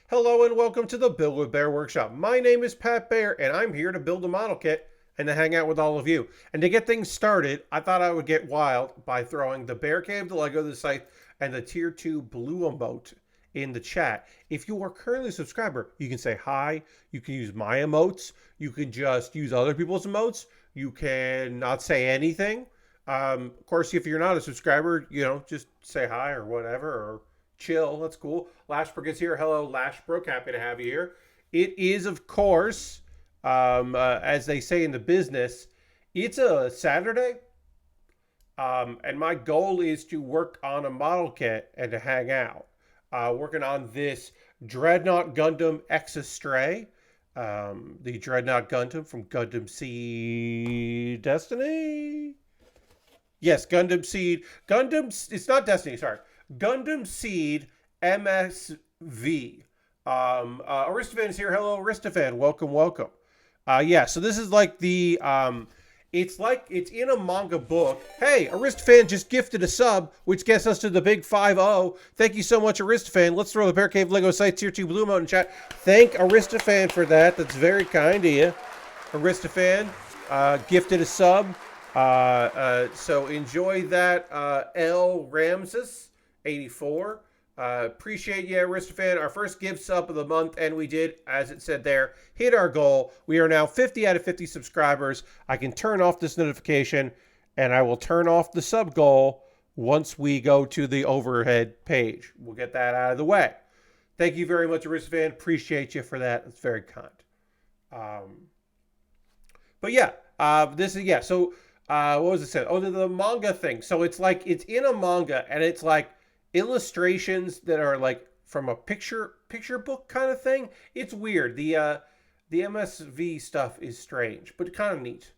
Hello and welcome to the Build With Baer Workshop. My name is Pat Baer and I'm here to build a model kit and to hang out with all of you. And to get things started, I thought I would get wild by throwing the Bear Cave, the Lego, the site, and the Tier 2 blue emote in the chat. If you are currently a subscriber, you can say hi, you can use my emotes, you can just use other people's emotes, you can not say anything. Of course, if you're not a subscriber, just say hi or whatever, or chill. That's cool. Lashbrook is here. Hello, Lashbrook. Happy to have you here. It is, of course, as they say in the business, it's a Saturday. And my goal is to work on a model kit and to hang out. Working on this Dreadnought Gundam X Astray. The Dreadnought Gundam from Gundam Seed Destiny. Yes, Gundam Seed. It's not Destiny, sorry. Gundam Seed MSV. Aristophan is here. Hello, Aristophan. Welcome, welcome. So this is like the, it's like it's in a manga book. Hey, Aristophan just gifted a sub, which gets us to the big 5-0. Thank you so much, Aristophan. Let's throw the Bear Cave Lego site Tier 2 blue mode in chat. Thank Aristophan for that. That's very kind of you. Aristophan gifted a sub. So enjoy that, L. Ramses. 84. Appreciate you, Aristophan. Our first gift sub of the month, and we did, as it said there, hit our goal. We are now 50 out of 50 subscribers. I can turn off this notification, and I will turn off the sub goal once we go to the overhead page. We'll get that out of the way. Thank you very much, Aristophan. Appreciate you for that. It's very kind. So what was it said? Oh, the manga thing. So it's like it's in a manga, and it's like illustrations that are like from a picture book kind of thing. It's weird. The MSV stuff is strange, but kind of neat.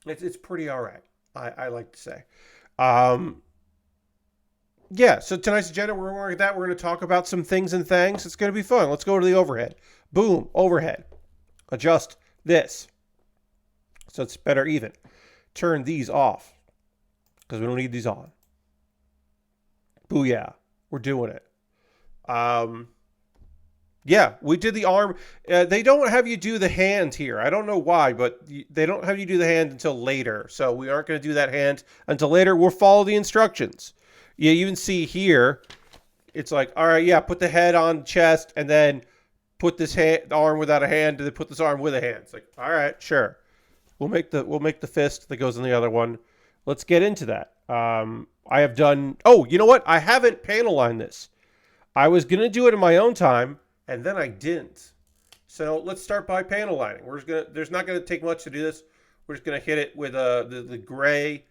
It's pretty all right. I like to say. So tonight's agenda, we're going to work that. We're going to talk about some things and things. It's going to be fun. Let's go to the overhead. Boom, overhead. Adjust this so it's better even. Turn these off because we don't need these on. Booyah. We're doing it. We did the arm. They don't have you do the hand here. I don't know why, but they don't have you do the hand until later. So we aren't going to do that hand until later. We'll follow the instructions. You even see here, it's like, all right, put the head on chest and then put this arm without a hand and then put this arm with a hand. It's like, all right, sure. We'll make the fist that goes in the other one. Let's get into that. I have done... Oh, you know what? I haven't panel lined this. I was going to do it in my own time, and then I didn't. So let's start by panel lining. There's not going to take much to do this. We're just going to hit it with the gray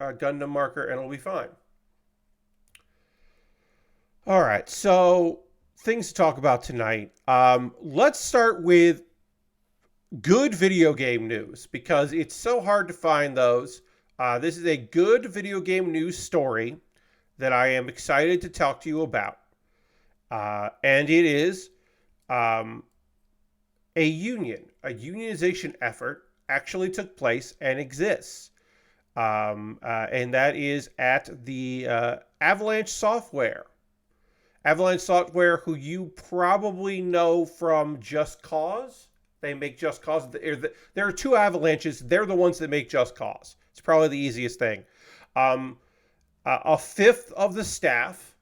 Gundam marker, and it'll be fine. All right, so things to talk about tonight. Let's start with good video game news, because it's so hard to find those. This is a good video game news story that I am excited to talk to you about. And it is a unionization effort actually took place and exists. And that is at the Avalanche Software. Avalanche Software, who you probably know from Just Cause. They make Just Cause. There are two Avalanches. They're the ones that make Just Cause. It's probably the easiest thing. A fifth of the staff,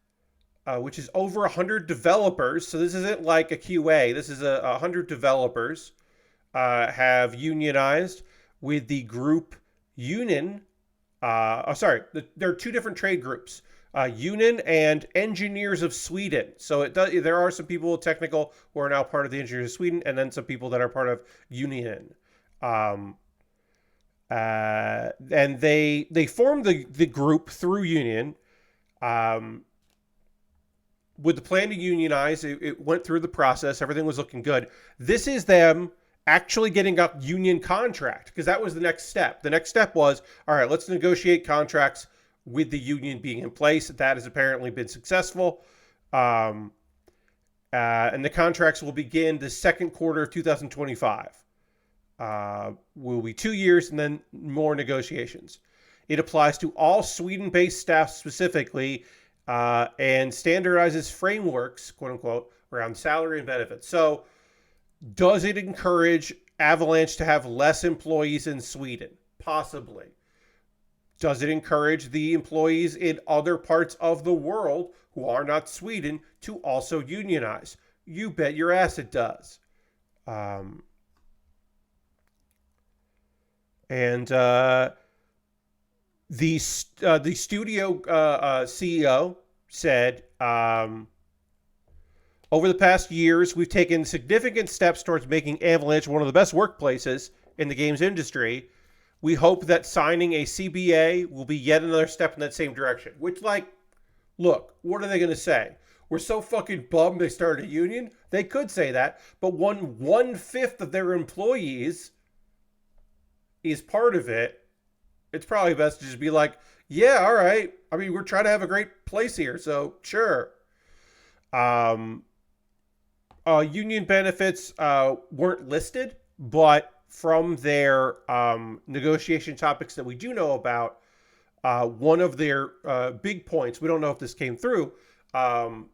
which is over 100 developers, so this isn't like a QA, this is 100 developers, have unionized with the group Union. There are two different trade groups, Union and Engineers of Sweden. So there are some people technical who are now part of the Engineers of Sweden, and then some people that are part of Union. And they formed the group through Union, with the plan to unionize. It went through the process. Everything was looking good. This is them actually getting a union contract, because that was the next step. The next step was, all right, let's negotiate contracts with the union being in place. That has apparently been successful. And the contracts will begin the second quarter of 2025. Will be 2 years and then more negotiations. It applies to all Sweden-based staff specifically, and standardizes frameworks, quote unquote, around salary and benefits. So, does it encourage Avalanche to have less employees in Sweden? Possibly. Does it encourage the employees in other parts of the world who are not Sweden to also unionize? You bet your ass it does. And the studio CEO said, over the past years, we've taken significant steps towards making Avalanche one of the best workplaces in the games industry. We hope that signing a CBA will be yet another step in that same direction. Which, like, look, what are they going to say? We're so fucking bummed they started a union. They could say that, but one-fifth of their employees is part of it. It's probably best to just be like, yeah, all right. I mean, we're trying to have a great place here, so sure. Union benefits weren't listed, but from their negotiation topics that we do know about, one of their big points, we don't know if this came through, no.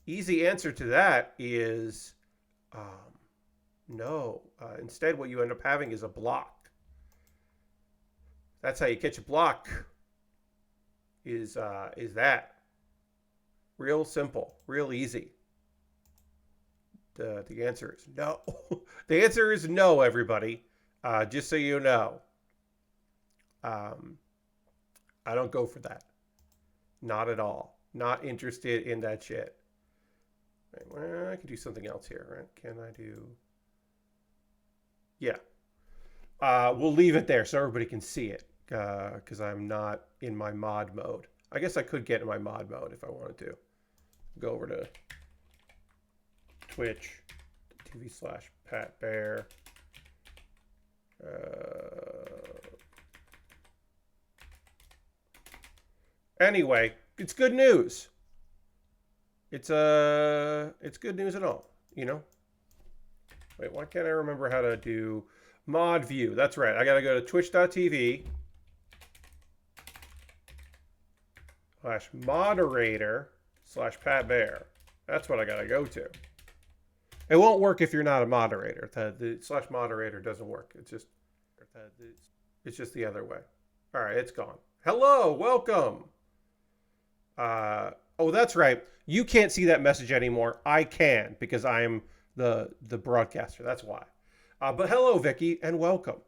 Easy answer to that is no. Instead, what you end up having is a block. That's how you catch a block. Is that real simple, real easy? The answer is no. The answer is no, everybody. Just so you know. I don't go for that. Not at all. Not interested in that shit. Right, well, I can do something else here, right? Can I do? Yeah. We'll leave it there so everybody can see it. Because I'm not in my mod mode. I guess I could get in my mod mode if I wanted to. Go over to Twitch.tv/Pat Baer. Anyway, it's good news. It's good news at all, you know? Wait, why can't I remember how to do mod view? That's right. I got to go to twitch.tv/moderator/Pat Baer. That's what I got to go to. It won't work if you're not a moderator. The /moderator doesn't work. It's just the other way. All right, it's gone. Hello, welcome. Oh, that's right. You can't see that message anymore. I can because I am the broadcaster. That's why. But hello, Vicky, and welcome.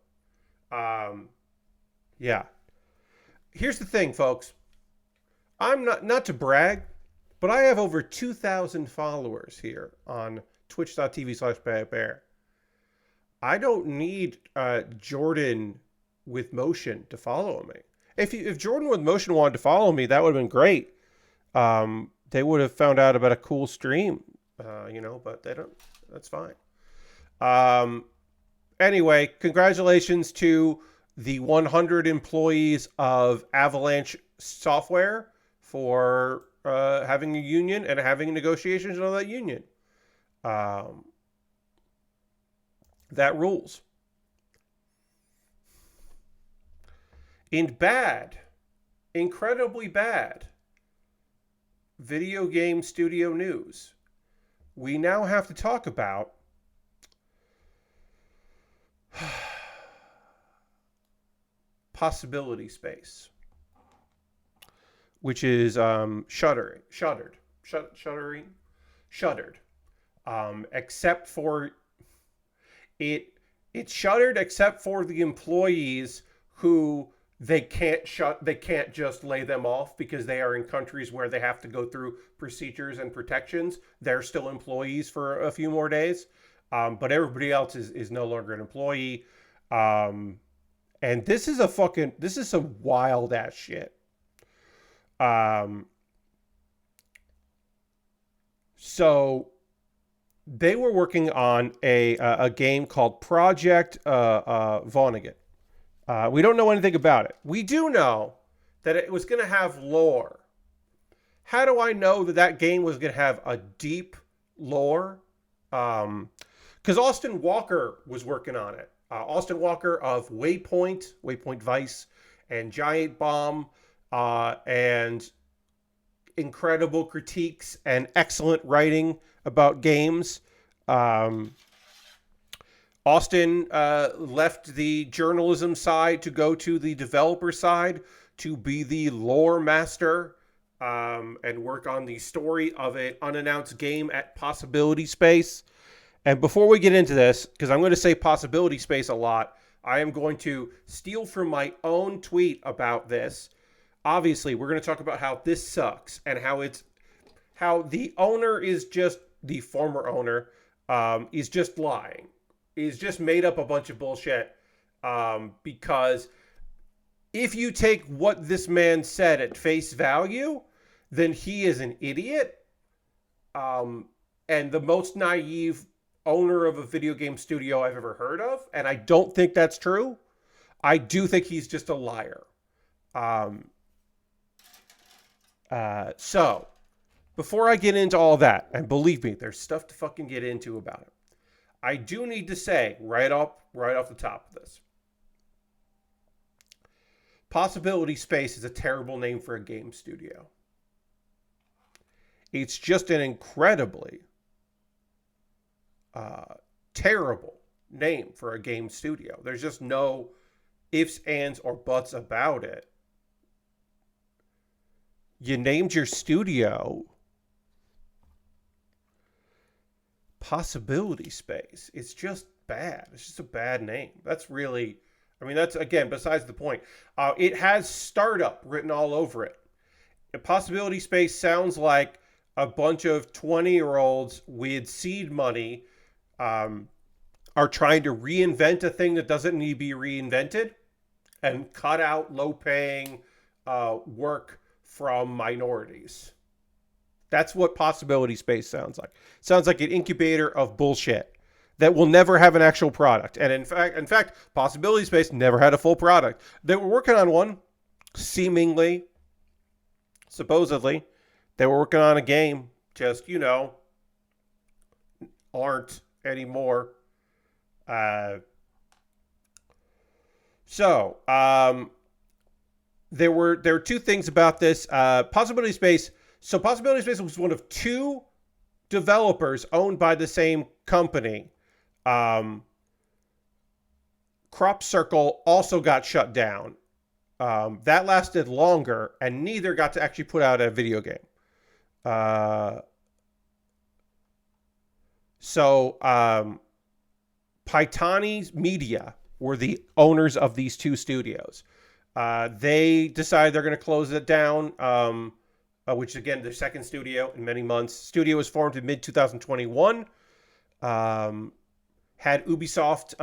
Yeah. Here's the thing, folks. I'm not to brag, but I have over 2,000 followers here on twitch.tv/Pat Baer. I don't need Jordan with motion to follow me. If Jordan with motion wanted to follow me, that would have been great. They would have found out about a cool stream, but they don't. That's fine. Anyway, congratulations to the 100 employees of Avalanche Software for having a union and having negotiations on that union. That rules. In bad, incredibly bad video game studio news, we now have to talk about Possibility Space, which is shuttered. Except for it's shuttered except for the employees who they can't just lay them off because they are in countries where they have to go through procedures and protections. They're still employees for a few more days. But everybody else is no longer an employee. And this is some wild ass shit. So they were working on a game called Project Vonnegut. We don't know anything about it. We do know that it was going to have lore. How do I know that game was going to have a deep lore? Because Austin Walker was working on it. Austin Walker of Waypoint Vice, and Giant Bomb, and incredible critiques and excellent writing about games. Um, Austin left the journalism side to go to the developer side to be the lore master, and work on the story of an unannounced game at Possibility Space. And before we get into this, because I'm going to say Possibility Space a lot, I am going to steal from my own tweet about this. Obviously, we're going to talk about how this sucks and how the owner is just the former owner, is just lying. He's just made up a bunch of bullshit, because if you take what this man said at face value, then he is an idiot, and the most naive owner of a video game studio I've ever heard of. And I don't think that's true. I do think he's just a liar. So before I get into all that, and believe me, there's stuff to fucking get into about it, I do need to say right off the top of this, Possibility Space is a terrible name for a game studio. It's just an incredibly terrible name for a game studio. There's just no ifs, ands, or buts about it. You named your studio Possibility Space. It's just bad. It's just a bad name. That's really, I mean, that's, again, besides the point. It has startup written all over it. A Possibility Space sounds like a bunch of 20-year-olds with seed money are trying to reinvent a thing that doesn't need to be reinvented and cut out low-paying work from minorities. That's what Possibility Space sounds like. Sounds like an incubator of bullshit that will never have an actual product. And in fact, Possibility Space never had a full product. They were working on one, seemingly, supposedly. They were working on a game, just, aren't anymore. There were two things about this. Possibility Space. So Possibility Space was one of two developers owned by the same company. Crop Circle also got shut down. That lasted longer, and neither got to actually put out a video game. Paitani Media were the owners of these two studios. They decided they're going to close it down, which is, again, their second studio in many months. Studio was formed in mid-2021. Had Ubisoft,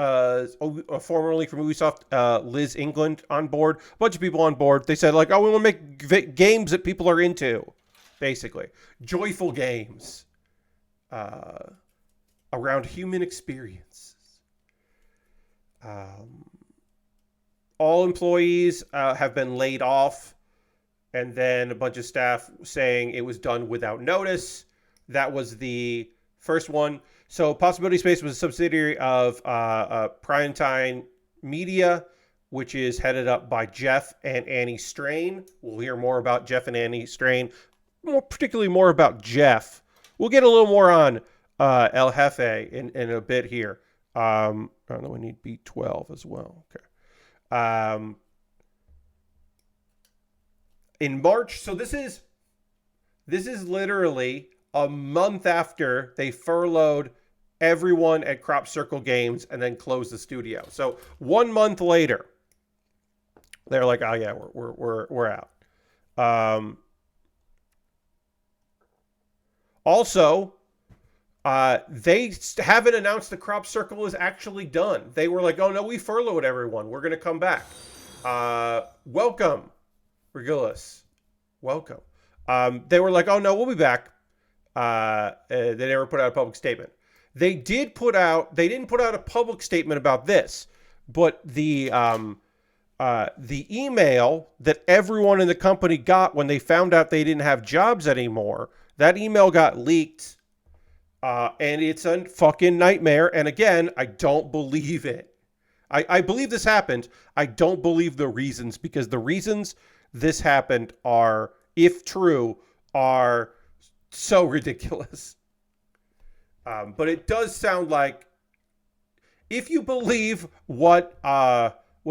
formerly from Ubisoft, Liz England on board. A bunch of people on board. They said, we want to make games that people are into, basically. Joyful games around human experiences. All employees have been laid off, and then a bunch of staff saying it was done without notice. That was the first one. So Possibility Space was a subsidiary of Primetime Media, which is headed up by Jeff and Annie Strain. We'll hear more about Jeff and Annie Strain, particularly more about Jeff. We'll get a little more on El Jefe in a bit here. I don't know, we need B12 as well. Okay. In March, so this is literally a month after they furloughed everyone at Crop Circle Games and then closed the studio. So 1 month later, they're like, "Oh yeah, we're out." Also, they haven't announced the Crop Circle is actually done. They were like, "Oh no, we furloughed everyone. We're gonna come back." Welcome, Regulus. Welcome. They were like, "Oh no, we'll be back." They never put out a public statement. They didn't put out a public statement about this, but the email that everyone in the company got when they found out they didn't have jobs anymore, that email got leaked, and it's a fucking nightmare. And again, I don't believe it. I believe this happened. I don't believe the reasons, because the reasons this happened are, if true, are so ridiculous. But it does sound like, if you believe what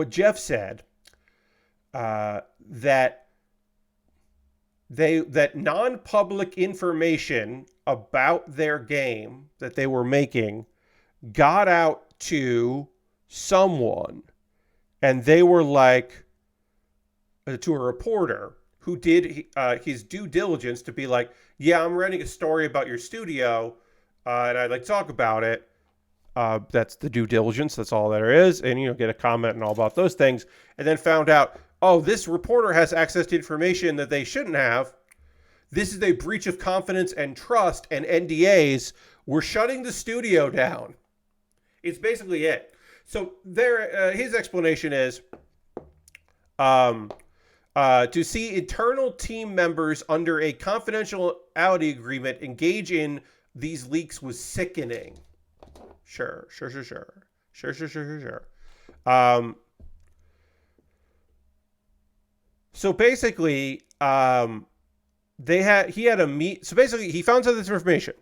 Jeff said, that non-public information about their game that they were making got out to someone, and they were like, to a reporter who did his due diligence to be like, yeah, I'm writing a story about your studio, and I'd like to talk about it. That's the due diligence. That's all there is. And, get a comment and all about those things. And then found out, oh, this reporter has access to information that they shouldn't have. This is a breach of confidence and trust and NDAs. We're shutting the studio down. It's basically it. So his explanation is, to see internal team members under a confidentiality agreement engage in these leaks was sickening. Sure. So basically, he had a meet. So basically, he found out this information.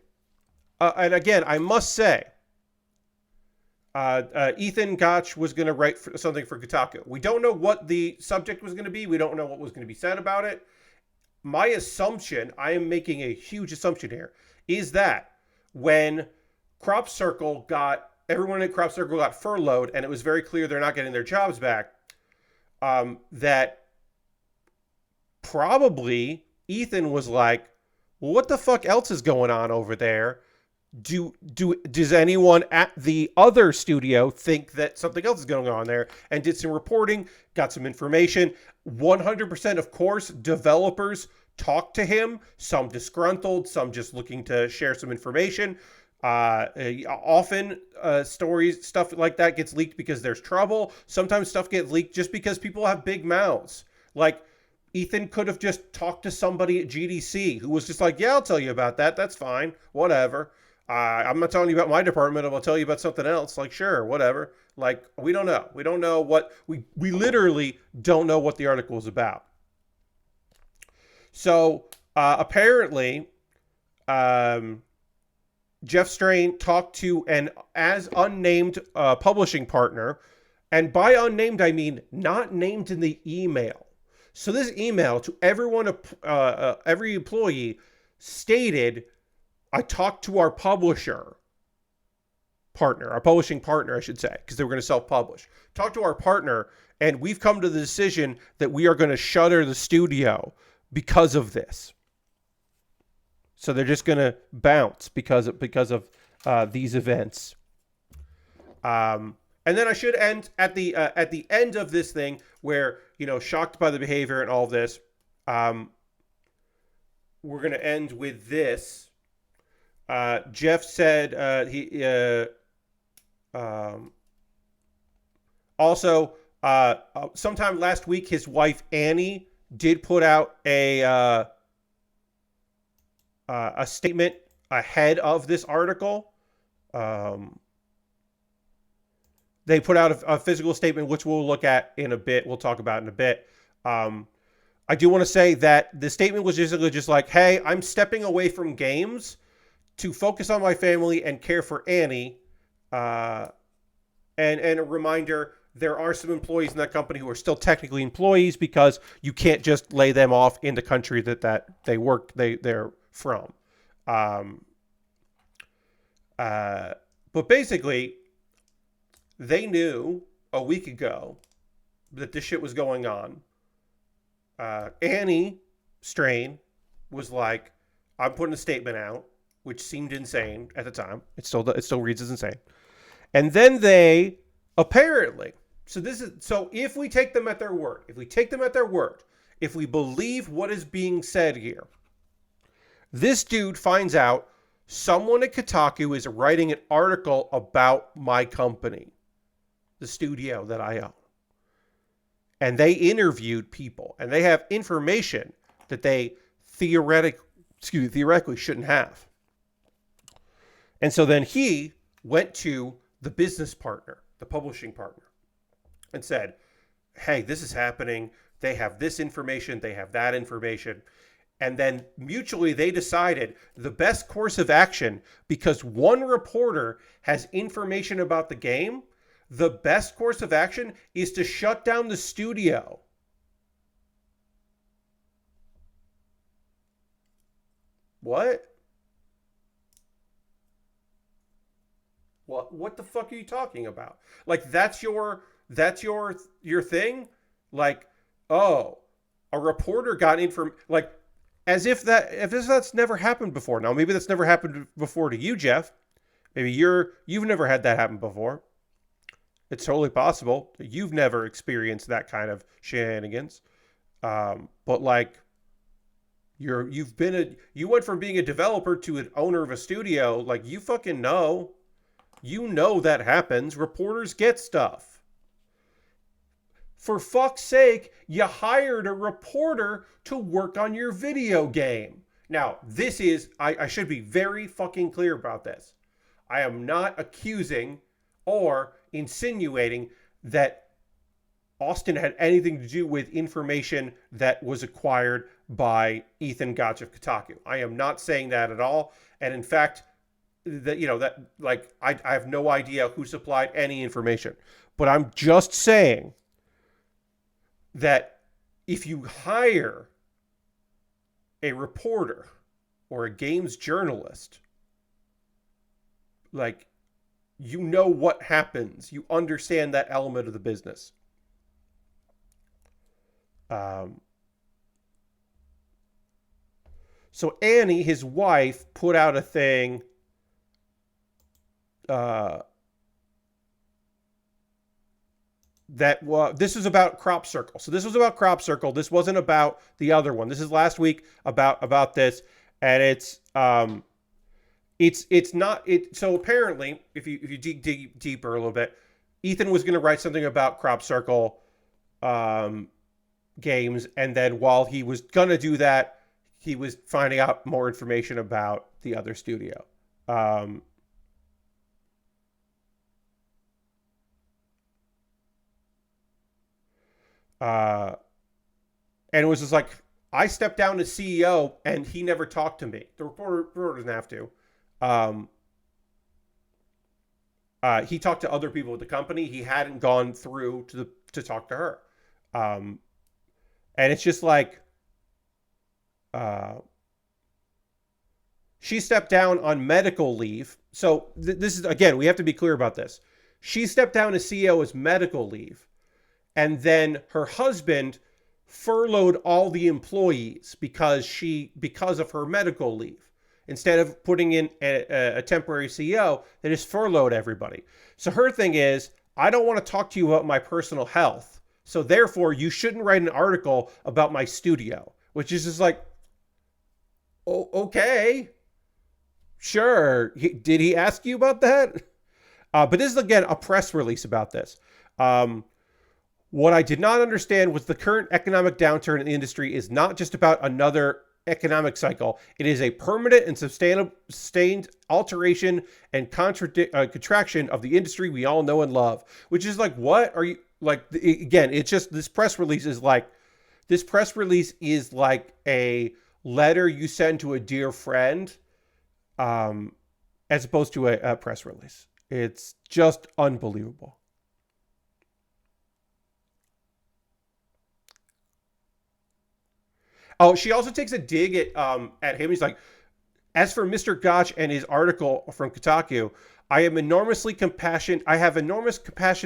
And again, I must say, Ethan Gotch was going to write something for Kotaku. We don't know what the subject was going to be. We don't know what was going to be said about it. My assumption, I am making a huge assumption here, is that when everyone at Crop Circle got furloughed, and it was very clear they're not getting their jobs back, that probably Ethan was like, well, what the fuck else is going on over there? Does anyone at the other studio think that something else is going on there? And did some reporting, got some information. 100%, of course, developers talked to him, some disgruntled, some just looking to share some information. Often stuff like that gets leaked because there's trouble. Sometimes stuff gets leaked just because people have big mouths. Like, Ethan could have just talked to somebody at GDC who was just like, yeah, I'll tell you about that. That's fine. Whatever. I'm not telling you about my department. I'll tell you about something else. Like, sure, whatever. Like, we don't know. We don't know what... We literally don't know what the article is about. So, apparently, Jeff Strain talked to an as unnamed publishing partner. And by unnamed, I mean not named in the email. So this email to everyone, every employee, stated, I talked to our publishing partner, I should say, because they were going to self-publish. Talked to our partner, and we've come to the decision that we are going to shutter the studio because of this. So they're just going to bounce because of these events. And then I should end at the end of this thing where, shocked by the behavior and all of this. We're going to end with this. Jeff said also sometime last week, his wife Annie did put out a statement ahead of this article. They put out a physical statement, which we'll look at in a bit. We'll talk about in a bit. I do want to say that the statement was just like, hey, I'm stepping away from games to focus on my family and care for Annie. And a reminder, there are some employees in that company who are still technically employees because you can't just lay them off in the country that they're from. But basically, they knew a week ago that this shit was going on. Annie Strain was like, I'm putting a statement out, which seemed insane at the time. It still reads as insane. And then they apparently, so if we take them at their word, if we believe what is being said here, this dude finds out someone at Kotaku is writing an article about my company, the studio that I own. And they interviewed people, and they have information that they theoretically shouldn't have. And so then he went to the business partner, the publishing partner, and said, hey, this is happening. They have this information, they have that information. And then mutually they decided the best course of action, because one reporter has information about the game, the best course of action is to shut down the studio. What? What the fuck are you talking about? Like that's your thing? Like, oh, a reporter got like as if that's never happened before. Now maybe that's never happened before to you, Jeff. Maybe you've never had that happen before. It's totally possible that you've never experienced that kind of shenanigans. But like you went from being a developer to an owner of a studio. Like you fucking know. You know that happens. Reporters get stuff. For fuck's sake, you hired a reporter to work on your video game. Now, I should be very fucking clear about this. I am not accusing or insinuating that Austin had anything to do with information that was acquired by Ethan Gotch of Kotaku. I am not saying that at all. And in fact, I have no idea who supplied any information. But I'm just saying that if you hire a reporter or a games journalist, like, you know what happens. You understand that element of the business. So Annie, his wife, put out a thing this is about Crop Circle. So this was about Crop Circle. This wasn't about the other one. This is last week about this, and it's not it. So apparently, if you dig deeper a little bit, Ethan was going to write something about Crop Circle games, and then while he was going to do that, he was finding out more information about the other studio. And it was just like, I stepped down as CEO and he never talked to me. The reporter doesn't have to. He talked to other people at the company. He hadn't gone through to talk to her. And it's just like, she stepped down on medical leave. So this is, again, we have to be clear about this. She stepped down as CEO as medical leave. And then her husband furloughed all the employees because of her medical leave. Instead of putting in a temporary CEO, they just furloughed everybody. So her thing is, I don't want to talk to you about my personal health. So therefore, you shouldn't write an article about my studio, which is just like, oh, okay, sure. Did he ask you about that? But this is, again, a press release about this. What I did not understand was the current economic downturn in the industry is not just about another economic cycle. It is a permanent and sustained alteration and contraction of the industry we all know and love. Which is like, what are you, like, again, it's just, this press release is like a letter you send to a dear friend, as opposed to a press release. It's just unbelievable. Oh, she also takes a dig at him. He's like, as for Mr. Gotch and his article from Kotaku, I have enormous compassion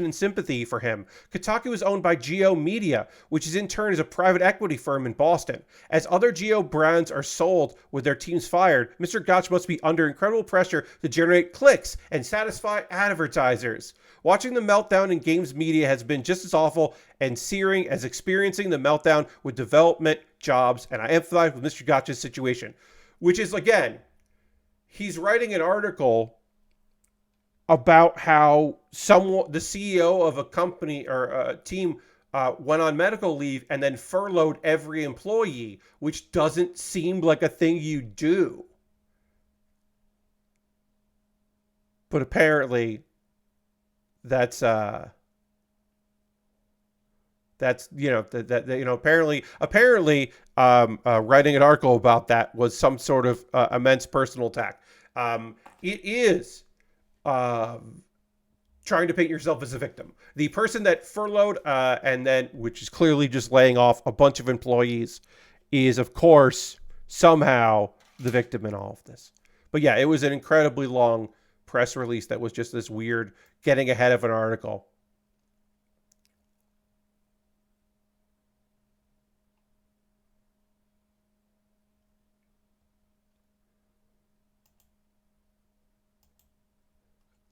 and sympathy for him. Kotaku is owned by Geo Media, which is in turn is a private equity firm in Boston. As other Geo brands are sold with their teams fired, Mr. Gotch must be under incredible pressure to generate clicks and satisfy advertisers. Watching the meltdown in games media has been just as awful and searing as experiencing the meltdown with development jobs, and I empathize with Mr. Gotch's situation. Which is, again, he's writing an article about how the CEO of a company or a team went on medical leave and then furloughed every employee, which doesn't seem like a thing you do. But apparently, that's That's apparently writing an article about that was some sort of immense personal attack. It is trying to paint yourself as a victim. The person that furloughed and then, which is clearly just laying off a bunch of employees, is of course somehow the victim in all of this. But yeah, it was an incredibly long press release that was just this weird getting ahead of an article.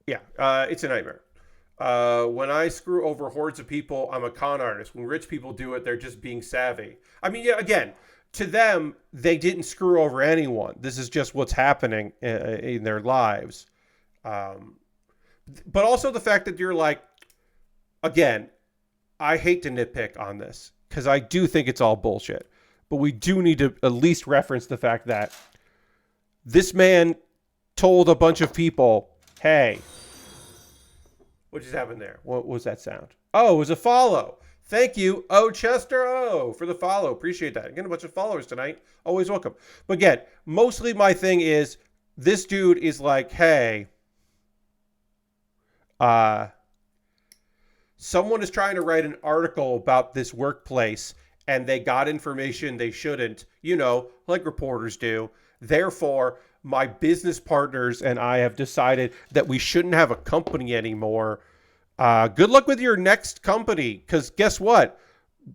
Yeah, it's a nightmare. When I screw over hordes of people, I'm a con artist. When rich people do it, they're just being savvy. I mean, yeah, again, to them, they didn't screw over anyone. This is just what's happening in their lives. Um, but also the fact that you're like, again, I hate to nitpick on this because I do think it's all bullshit. But we do need to at least reference the fact that this man told a bunch of people, hey, what just happened there? What was that sound? Oh, it was a follow. Thank you, O Chester O, for the follow. Appreciate that. Again, a bunch of followers tonight. Always welcome. But again, mostly my thing is this dude is like, hey, someone is trying to write an article about this workplace and they got information they shouldn't, like reporters do. Therefore, my business partners and I have decided that we shouldn't have a company anymore. Good luck with your next company, because guess what?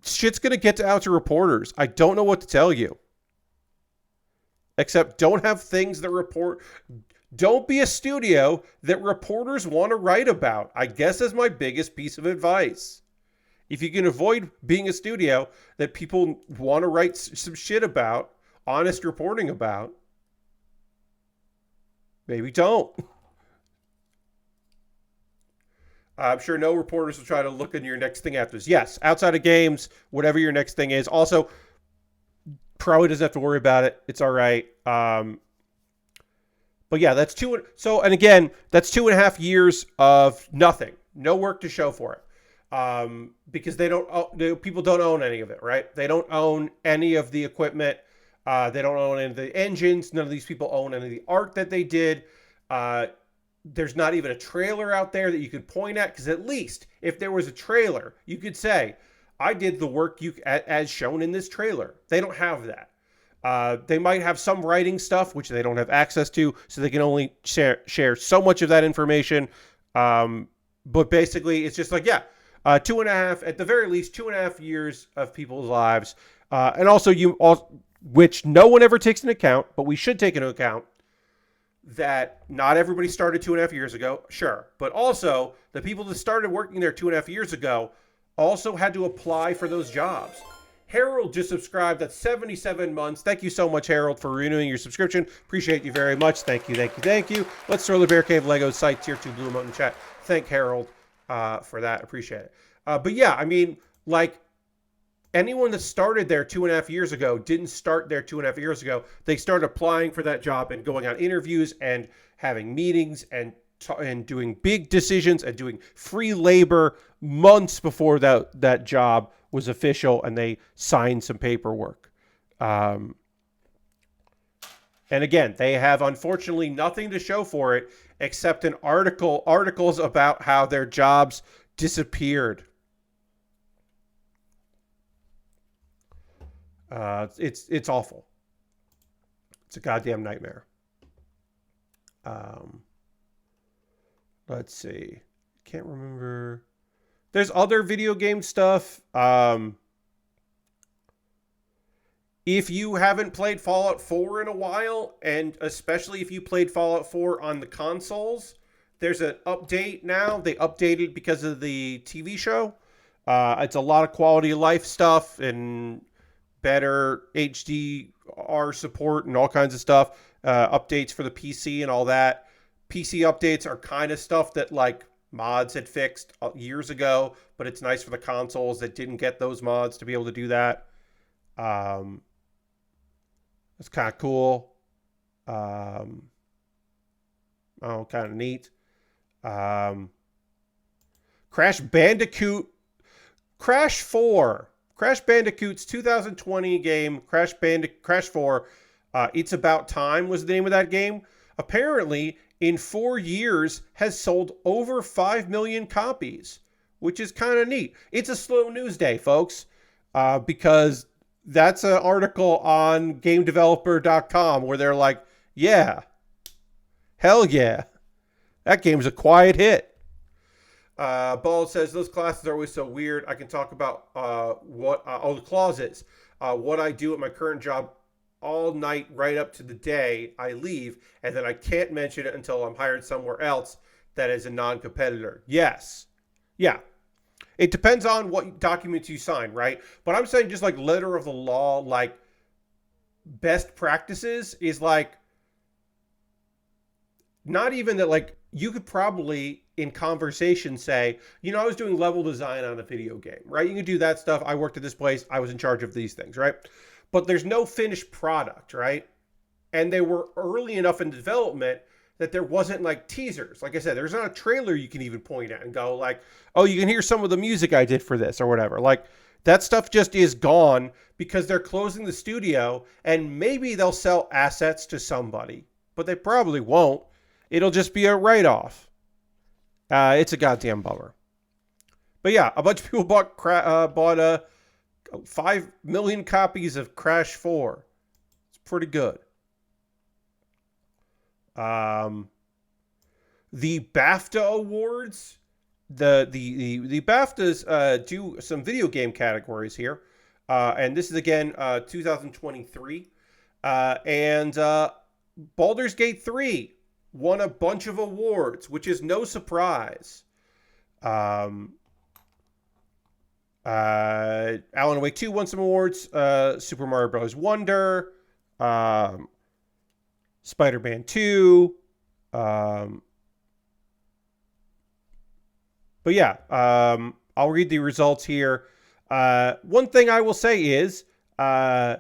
Shit's going to get out to reporters. I don't know what to tell you. Except don't have things that report... Don't be a studio that reporters want to write about. I guess is my biggest piece of advice. If you can avoid being a studio that people want to write some shit about, honest reporting about, maybe don't. I'm sure no reporters will try to look into your next thing after this. Yes, outside of games, whatever your next thing is. Also, probably doesn't have to worry about it. It's all right. But yeah, that's two. So, and again, that's 2.5 years of nothing, no work to show for it, because people don't own any of it, right? They don't own any of the equipment. They don't own any of the engines. None of these people own any of the art that they did. There's not even a trailer out there that you could point at, because at least if there was a trailer, you could say, I did the work as shown in this trailer. They don't have that. They might have some writing stuff, which they don't have access to, so they can only share so much of that information. But basically, it's just like, yeah, 2.5, at the very least, 2.5 years of people's lives. And also, which no one ever takes into account, but we should take into account, that not everybody started 2.5 years ago, sure. But also, the people that started working there 2.5 years ago also had to apply for those jobs. Harold just subscribed. That's 77 months. Thank you so much, Harold, for renewing your subscription. Appreciate you very much. Thank you, thank you, thank you. Let's throw the Bear Cave Lego site tier 2 Blue Mountain chat. Thank Harold for that. Appreciate it. But yeah, I mean, like, anyone that started there 2.5 years ago didn't start there 2.5 years ago. They started applying for that job and going on interviews and having meetings and doing big decisions and doing free labor months before that job was official and they signed some paperwork. And again, they have unfortunately nothing to show for it except articles about how their jobs disappeared. It's awful. It's a goddamn nightmare. Let's see. Can't remember. There's other video game stuff. If you haven't played Fallout 4 in a while, and especially if you played Fallout 4 on the consoles, there's an update now. They updated because of the TV show. It's a lot of quality of life stuff and better HDR support and all kinds of stuff. Updates for the PC and all that. PC updates are kind of stuff that like mods had fixed years ago, but it's nice for the consoles that didn't get those mods to be able to do that. It's kind of cool. Kind of neat. Crash Bandicoot Crash 4. Crash Bandicoot's 2020 game, Crash 4. It's About Time was the name of that game. Apparently, in 4 years, has sold over 5 million copies, which is kind of neat. It's a slow news day, folks, because that's an article on GameDeveloper.com where they're like, yeah, hell yeah, that game's a quiet hit. Bald says, those classes are always so weird. I can talk about the closets. What I do at my current job all night right up to the day I leave, and then I can't mention it until I'm hired somewhere else that is a non-competitor. Yes. Yeah. It depends on what documents you sign, right? But I'm saying just like letter of the law, like best practices is like not even that, like you could probably in conversation say, you know, I was doing level design on a video game, right? You can do that stuff. I worked at this place. I was in charge of these things, right? But there's no finished product, right? And they were early enough in development that there wasn't like teasers. Like I said, there's not a trailer you can even point at and go like, oh, you can hear some of the music I did for this or whatever. Like that stuff just is gone because they're closing the studio, and maybe they'll sell assets to somebody, but they probably won't. It'll just be a write-off. It's a goddamn bummer. But yeah, a bunch of people bought 5 million copies of Crash 4. It's pretty good. The BAFTA awards, the BAFTAs do some video game categories here, and this is again 2023, and Baldur's Gate 3 won a bunch of awards, which is no surprise. Alan Wake 2 won some awards. Super Mario Bros. Wonder. Spider-Man 2. But yeah, I'll read the results here. One thing I will say is the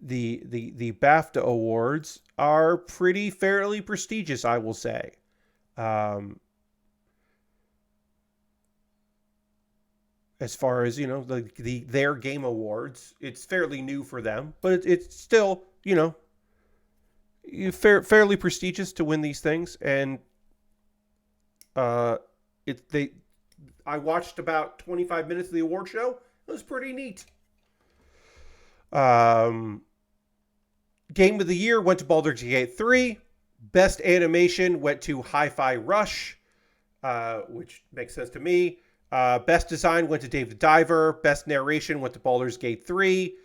BAFTA awards are pretty fairly prestigious, I will say. As far as, you know, their game awards, it's fairly new for them, but it's still, you know, fairly prestigious to win these things. And I watched about 25 minutes of the award show. It was pretty neat. Game of the Year went to Baldur's Gate 3. Best Animation went to Hi-Fi Rush, which makes sense to me. Best Design went to Dave the Diver. Best Narration went to Baldur's Gate 3.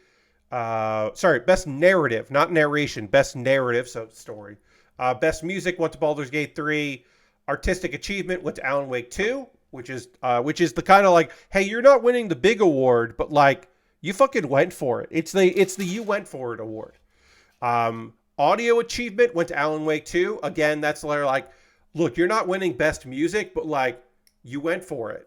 Best Narrative, not narration. Best Narrative, so story. Best Music went to Baldur's Gate 3. Artistic Achievement went to Alan Wake 2, which is the kind of like, hey, you're not winning the big award, but like you fucking went for it. It's the you went for it award. Audio Achievement went to Alan Wake 2. Again, that's like, look, you're not winning Best Music, but like you went for it.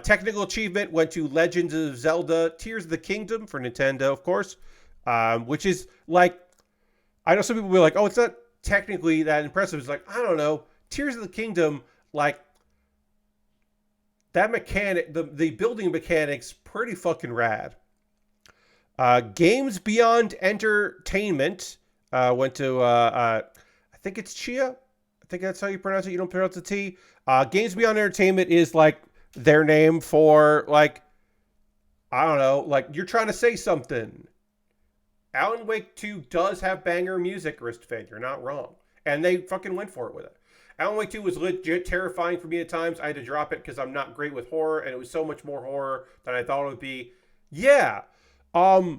Technical Achievement went to Legends of Zelda Tears of the Kingdom for Nintendo, of course, which is like, I know some people will be like, oh, it's not technically that impressive. It's like, I don't know, Tears of the Kingdom, like that mechanic, the building mechanics, pretty fucking rad. Games Beyond Entertainment went to, I think it's Chia. I think that's how you pronounce it. You don't pronounce the T. Games Beyond Entertainment is like their name for like, I don't know, like you're trying to say something. Alan Wake 2 does have banger music, Aristophanes. You're not wrong. And they fucking went for it with it. Alan Wake 2 was legit terrifying for me at times. I had to drop it because I'm not great with horror, and it was so much more horror than I thought it would be. Yeah. Yeah,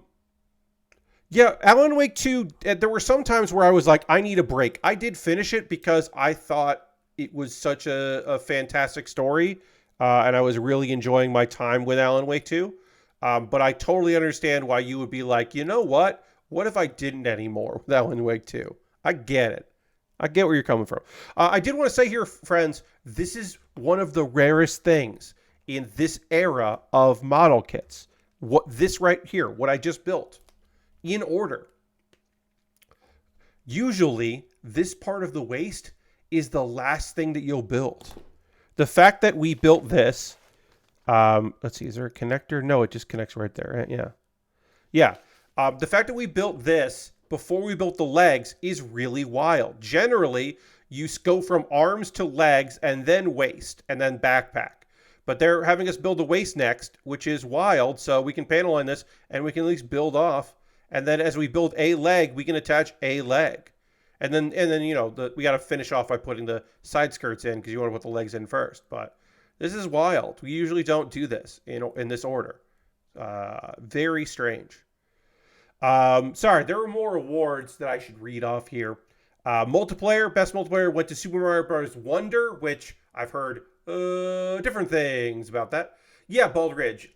Alan Wake 2, there were some times where I was like, I need a break. I did finish it because I thought it was such a fantastic story, and I was really enjoying my time with Alan Wake 2. But I totally understand why you would be like, you know what? What if I didn't anymore with Alan Wake 2? I get it. I get where you're coming from. I did want to say here, friends, this is one of the rarest things in this era of model kits. This right here, what I just built, in order. Usually, this part of the waist is the last thing that you'll build. The fact that we built this, Let's see, is there a connector? No, it just connects right there. Right? Yeah. Yeah. The fact that we built this before we built the legs is really wild. Generally, you go from arms to legs and then waist and then backpack. But they're having us build the waist next, which is wild. So we can panel line this and we can at least build off. And then as we build a leg, we can attach a leg. And then you know, we got to finish off by putting the side skirts in because you want to put the legs in first. But this is wild. We usually don't do this in this order. Very strange. Sorry, there were more awards that I should read off here. Multiplayer, best multiplayer went to Super Mario Bros. Wonder, which I've heard different things about that. Yeah, Bald Ridge.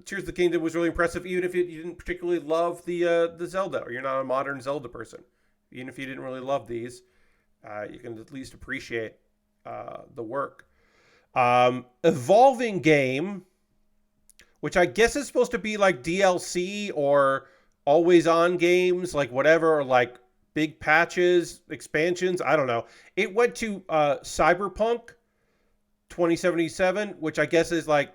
Tears of the Kingdom was really impressive, even if you didn't particularly love the Zelda, or you're not a modern Zelda person. Even if you didn't really love these, you can at least appreciate the work. Evolving Game, which I guess is supposed to be like DLC or always on games, like whatever, or like big patches, expansions. I don't know. It went to Cyberpunk 2077, which I guess is like,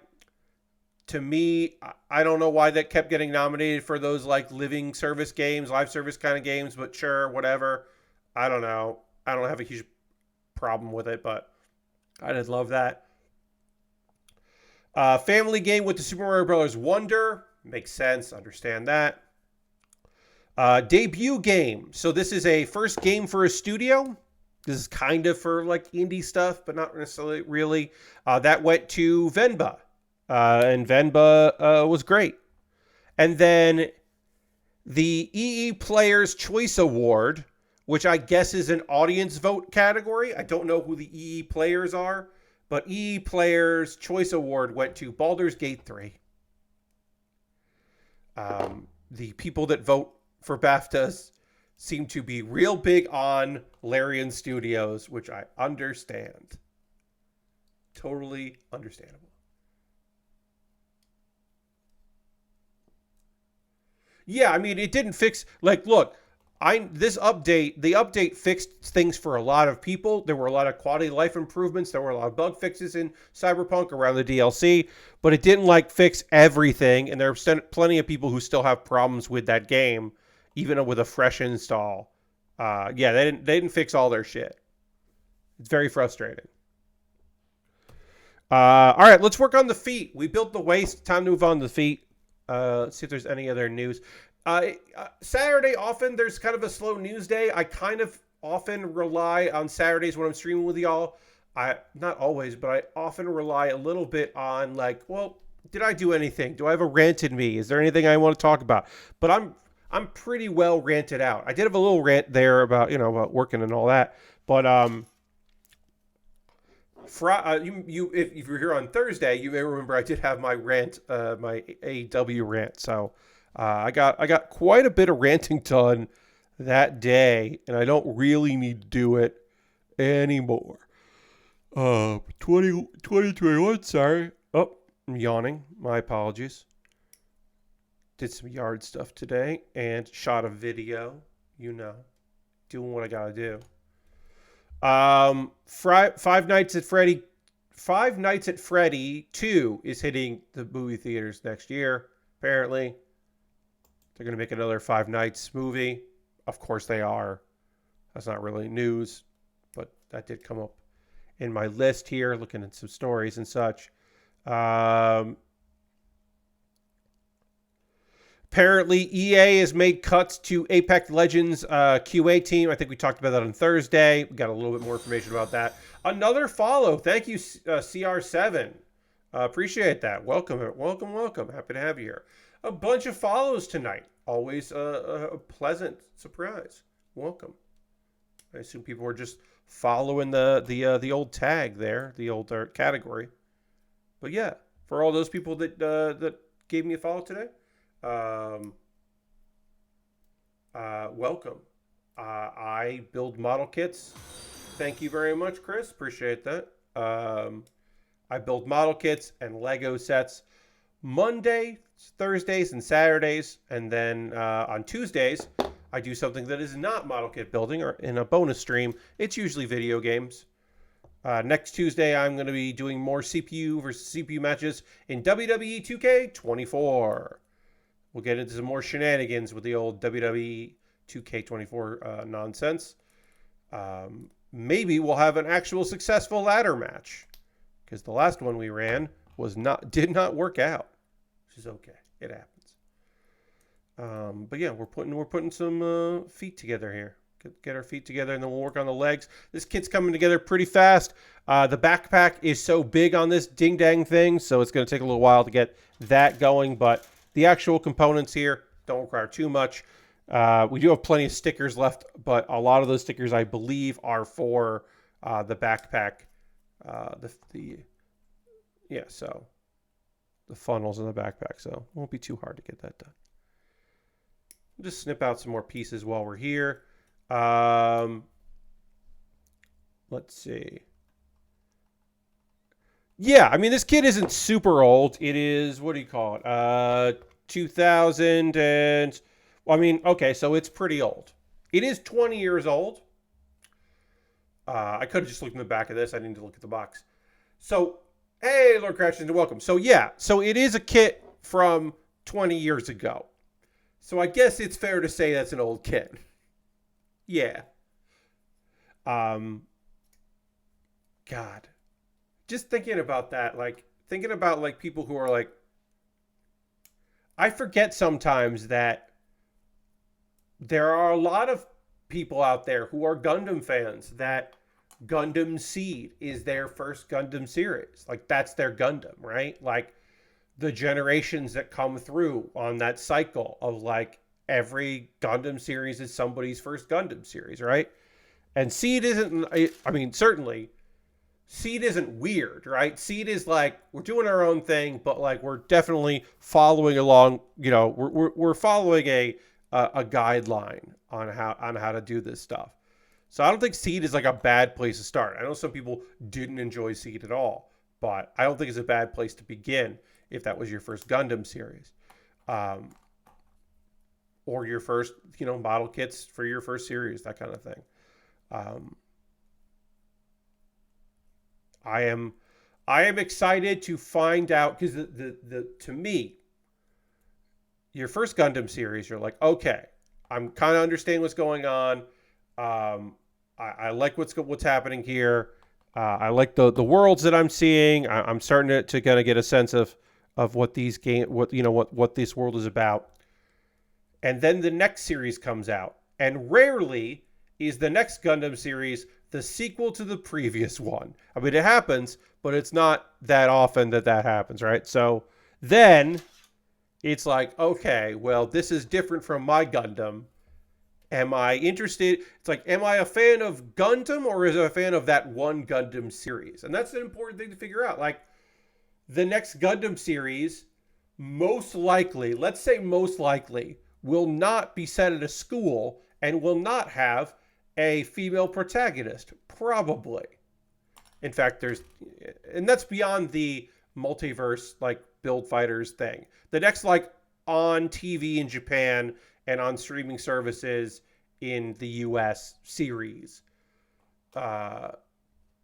to me, I don't know why that kept getting nominated for those like living service games, live service kind of games, but sure, whatever. I don't know. I don't have a huge problem with it, but I did love that. Family Game with the Super Mario Bros. Wonder. Makes sense. Understand that. Debut game. So this is a first game for a studio. This is kind of for like indie stuff, but not necessarily really. That went to Venba. And Venba was great. And then the EE Players Choice Award, which I guess is an audience vote category. I don't know who the EE Players are, but EE Players Choice Award went to Baldur's Gate 3. The people that vote for BAFTAs seem to be real big on Larian Studios, which I understand. Totally understandable. Yeah, I mean, it didn't fix, like, look, the update fixed things for a lot of people. There were a lot of quality of life improvements. There were a lot of bug fixes in Cyberpunk around the DLC, but it didn't like fix everything. And there are plenty of people who still have problems with that game, even with a fresh install. Yeah, they didn't fix all their shit. It's very frustrating. All right, let's work on the feet. We built the waist. Time to move on to the feet. Let's see if there's any other news. Saturday, often there's kind of a slow news day. I kind of often rely on Saturdays when I'm streaming with y'all. Not always, but I often rely a little bit on like, well, did I do anything? Do I have a rant in me? Is there anything I want to talk about? But I'm pretty well ranted out. I did have a little rant there about about working and all that, but if you're here on Thursday, you may remember I did have my rant, my AEW rant. So I got quite a bit of ranting done that day, and I don't really need to do it anymore. 2021, sorry. Oh, I'm yawning. My apologies. Did some yard stuff today and shot a video. Doing what I gotta do. Five Nights at Freddy 2 is hitting the movie theaters next year. Apparently, they're going to make another Five Nights movie. Of course they are. That's not really news, but that did come up in my list here, looking at some stories and such. Apparently, EA has made cuts to Apex Legends QA team. I think we talked about that on Thursday. We got a little bit more information about that. Another follow. Thank you, CR7. Appreciate that. Welcome. Happy to have you here. A bunch of follows tonight. Always a pleasant surprise. Welcome. I assume people are just following the old tag there, the old category. But yeah, for all those people that gave me a follow today, welcome. I build model kits. Thank you very much, Chris. Appreciate that. I build model kits and Lego sets Monday, Thursdays, and Saturdays. And then on Tuesdays, I do something that is not model kit building or in a bonus stream. It's usually video games. Next Tuesday, I'm going to be doing more CPU versus CPU matches in WWE 2K24. We'll get into some more shenanigans with the old WWE 2K24 nonsense. Maybe we'll have an actual successful ladder match, because the last one we ran did not work out, which is okay. It happens. But yeah, we're putting some feet together here. Get our feet together, and then we'll work on the legs. This kit's coming together pretty fast. The backpack is so big on this ding-dang thing, so it's going to take a little while to get that going. But the actual components here don't require too much. We do have plenty of stickers left, but a lot of those stickers, I believe, are for the backpack. So the funnels in the backpack. So it won't be too hard to get that done. Just snip out some more pieces while we're here. Let's see. Yeah, I mean, this kit isn't super old. It is, what do you call it? 2000 and, well, I mean, okay, so it's pretty old. It is 20 years old. I could have just looked in the back of this. I need to look at the box. So, hey, Lord Cratchit, welcome. So, yeah, so it is a kit from 20 years ago. So I guess it's fair to say that's an old kit. Yeah. God. Just thinking about that, like, thinking about, like, people who are, like, I forget sometimes that there are a lot of people out there who are Gundam fans that Gundam Seed is their first Gundam series. Like, that's their Gundam, right? Like, the generations that come through on that cycle of, like, every Gundam series is somebody's first Gundam series, right? And Seed isn't, I mean, certainly, Seed isn't weird, right? Seed is like, we're doing our own thing, but, like, we're definitely following along, you know, we're following a guideline on how to do this stuff. So I don't think Seed is, like, a bad place to start. I know some people didn't enjoy Seed at all, but I don't think it's a bad place to begin if that was your first Gundam series. Or your first, you know, model kits for your first series, that kind of thing. I am excited to find out, because to me, your first Gundam series, you're like, okay, I'm kind of understanding what's going on. I like what's happening here. I like the worlds that I'm seeing. I'm starting to kind of get a sense of what these what this world is about. And then the next series comes out, and rarely is the next Gundam series the sequel to the previous one. I mean, it happens, but it's not that often that happens, right? So then it's like, okay, well, this is different from my Gundam. Am I interested? It's like, am I a fan of Gundam, or is I a fan of that one Gundam series? And that's an important thing to figure out. Like, the next Gundam series, most likely, will not be set at a school and will not have a female protagonist, probably. In fact, and that's beyond the multiverse, like, Build Fighters thing. The next, like, on TV in Japan and on streaming services in the US series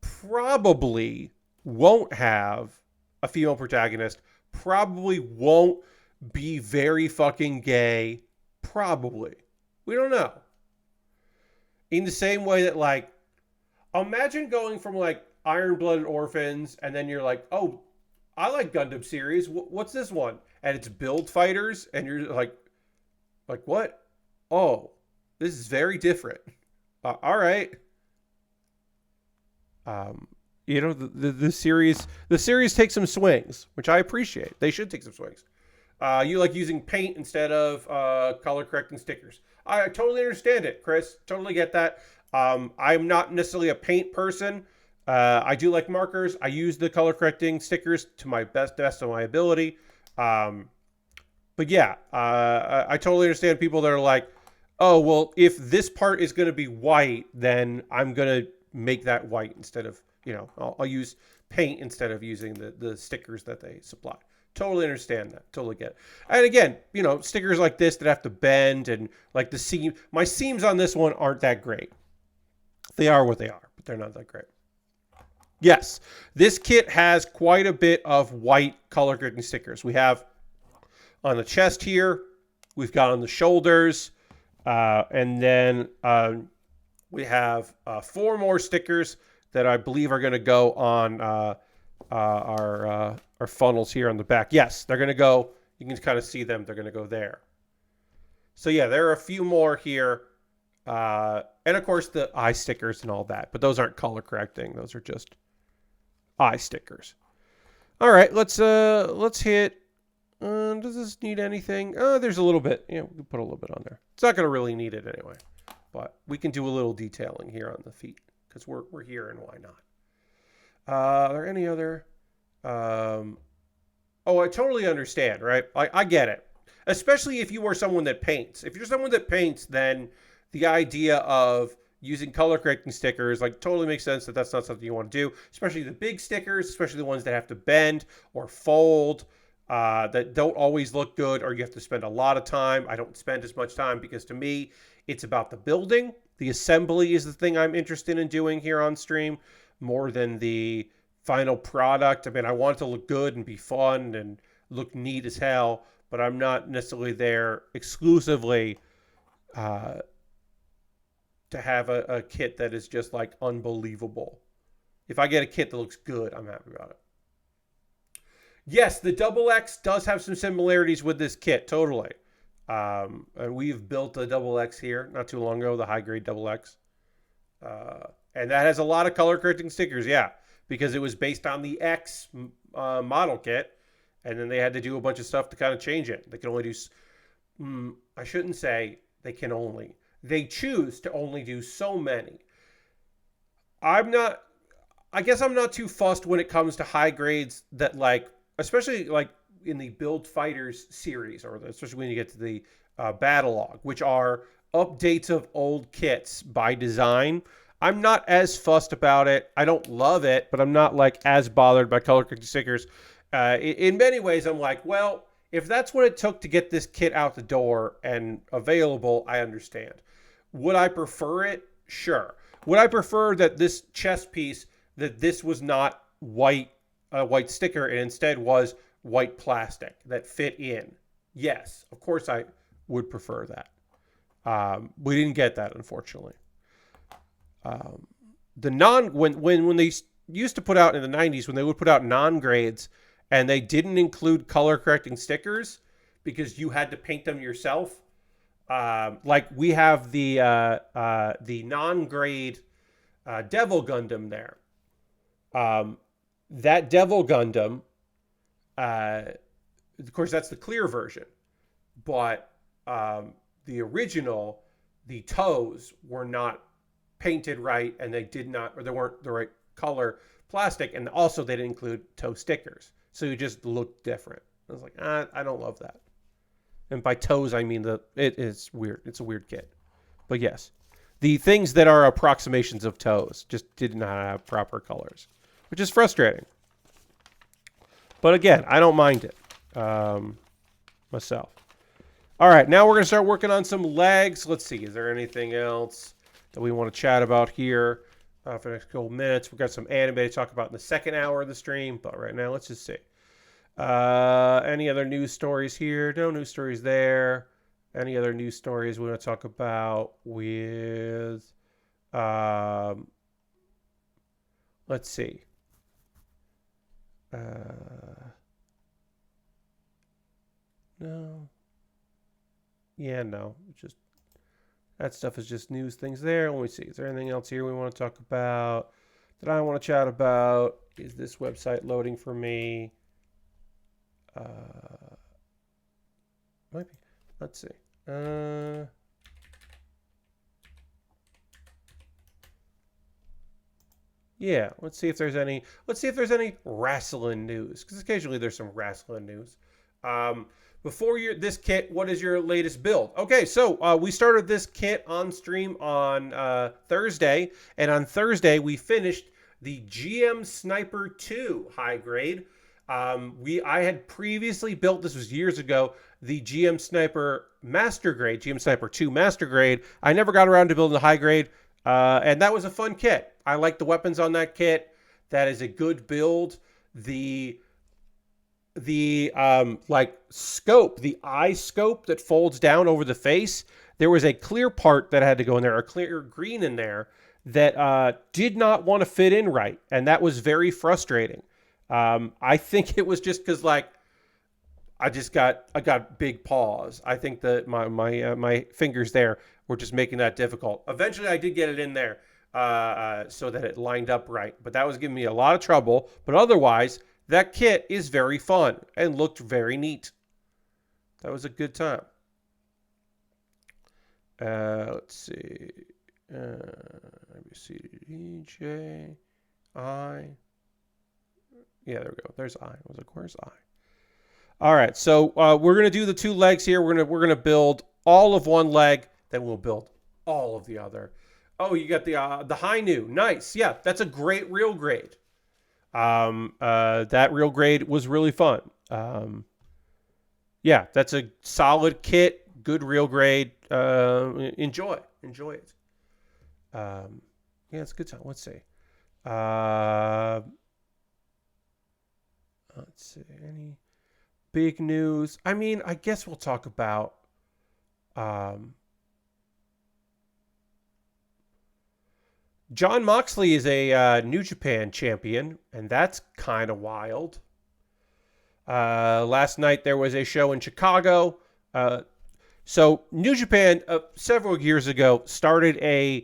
probably won't have a female protagonist, probably won't be very fucking gay, probably. We don't know. In the same way that, like, imagine going from, like, Iron-Blooded Orphans, and then you're like, oh, I like Gundam series. What's this one? And it's Build Fighters, and you're like what? Oh, this is very different. All right. You know, the series takes some swings, which I appreciate. They should take some swings. You like using paint instead of color correcting stickers. I totally understand it, Chris. Totally get that. I'm not necessarily a paint person. I do like markers. I use the color correcting stickers to my best of my ability. But yeah, I totally understand people that are like, oh, well, if this part is going to be white, then I'm going to make that white instead of, you know, I'll use paint instead of using the stickers that they supply. Totally understand that. Totally get it. And again, you know, stickers like this that have to bend, and like the seam. My seams on this one aren't that great. They are what they are, but they're not that great. Yes, this kit has quite a bit of white color grading stickers. We have on the chest here, we've got on the shoulders, and then we have 4 more stickers that I believe are going to go on our funnels here on the back. Yes, they're going to go. You can kind of see them. They're going to go there. So yeah, there are a few more here, and of course the eye stickers and all that. But those aren't color correcting. Those are just eye stickers. All right, let's hit. Does this need anything? There's a little bit. Yeah, we can put a little bit on there. It's not going to really need it anyway, but we can do a little detailing here on the feet because we're here, and why not? Are there any other? Oh, I totally understand, right? I get it, especially if you are someone that paints. If you're someone that paints, then the idea of using color correcting stickers totally makes sense. That's not something you want to do, especially the big stickers, especially the ones that have to bend or fold. That don't always look good, or you have to spend a lot of time. I don't spend as much time because to me, it's about the building. The assembly is the thing I'm interested in doing here on stream more than the final product. I mean, I want it to look good and be fun and look neat as hell, but I'm not necessarily there exclusively to have a kit that is just unbelievable. If I get a kit that looks good, I'm happy about it. Yes, the Double X does have some similarities with this kit, totally. And we've built a Double X here not too long ago, the high-grade Double X. And that has a lot of color correcting stickers, yeah, because it was based on the X model kit, and then they had to do a bunch of stuff to kind of change it. They can only do, I shouldn't say they can only. They choose to only do so many. I guess I'm not too fussed when it comes to high grades that especially in the Build Fighters series, or especially when you get to the Battle Log, which are updates of old kits by design. I'm not as fussed about it. I don't love it, but I'm not as bothered by color correcting stickers. In many ways, I'm well, if that's what it took to get this kit out the door and available, I understand. Would I prefer it? Sure. Would I prefer that this chest piece, that this was not white sticker and instead was white plastic that fit in? Yes, of course I would prefer that. We didn't get that, unfortunately. When they used to put out in the 90s, when they would put out non-grades and they didn't include color correcting stickers because you had to paint them yourself. We have the non-grade Devil Gundam there. That Devil Gundam, of course, that's the clear version, but the original, the toes were not painted right, and they weren't the right color plastic, and also they didn't include toe stickers, so you just looked different. I was like, I don't love that. And by toes, I mean it is weird. It's a weird kit, but yes, the things that are approximations of toes just did not have proper colors, which is frustrating. But again, I don't mind it myself. All right, now we're going to start working on some legs. Let's see, is there anything else that we want to chat about here for the next couple minutes? We've got some anime to talk about in the second hour of the stream, but right now, let's just see. Any other news stories here? No news stories there. Any other news stories we want to talk about with... let's see. No. Yeah, no. Just that stuff is just news things there. Let me see. Is there anything else here we want to talk about that I want to chat about? Is this website loading for me? Might be. Let's see. Yeah, let's see if there's any wrestling news, because occasionally there's some wrestling news. Before this kit, what is your latest build? Okay, so we started this kit on stream on Thursday, and on Thursday we finished the GM Sniper 2 high grade. I had previously built, this was years ago, the GM Sniper Master Grade, GM Sniper 2 Master Grade. I never got around to building the high grade, and that was a fun kit. I like the weapons on that kit. that is a good build. The like scope, the eye scope that folds down over the face, there was a clear part that had to go in there, a clear green in there that did not want to fit in right, and that was very frustrating. I think it was just because like I got big paws. I think that my fingers there were just making that difficult. Eventually, I did get it in there so that it lined up right, but that was giving me a lot of trouble. But otherwise, that kit is very fun and looked very neat. That was a good time. Let's see. Let me see. J, I. Yeah, there we go. There's I. I was like, where's I? All right, so we're gonna do the 2 legs here. We're gonna build all of one leg, then we'll build all of the other. Oh, you got the high new. Nice. Yeah, that's a great real grade. That real grade was really fun. Yeah, that's a solid kit, good real grade. Enjoy it. Yeah, it's a good time. Let's see. Let's see. Any big news? I mean, I guess we'll talk about Jon Moxley is a New Japan champion, and that's kind of wild. Last night there was a show in Chicago. So New Japan several years ago started an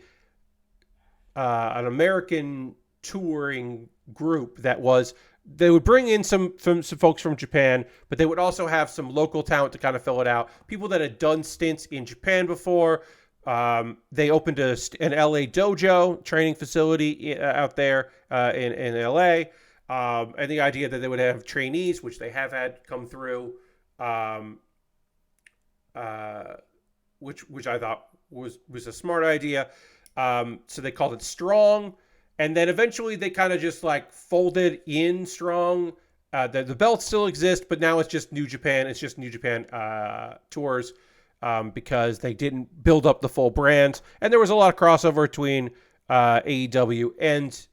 American touring group that was they would bring in some folks from Japan, but they would also have some local talent to kind of fill it out. People that had done stints in Japan before. They opened an LA dojo training facility out there in LA. And the idea that they would have trainees, which they have had come through, which I thought was a smart idea. So they called it Strong. And then eventually they kind of just like folded in Strong. The belts still exist, but now it's just New Japan. It's just New Japan tours because they didn't build up the full brand. And there was a lot of crossover between AEW and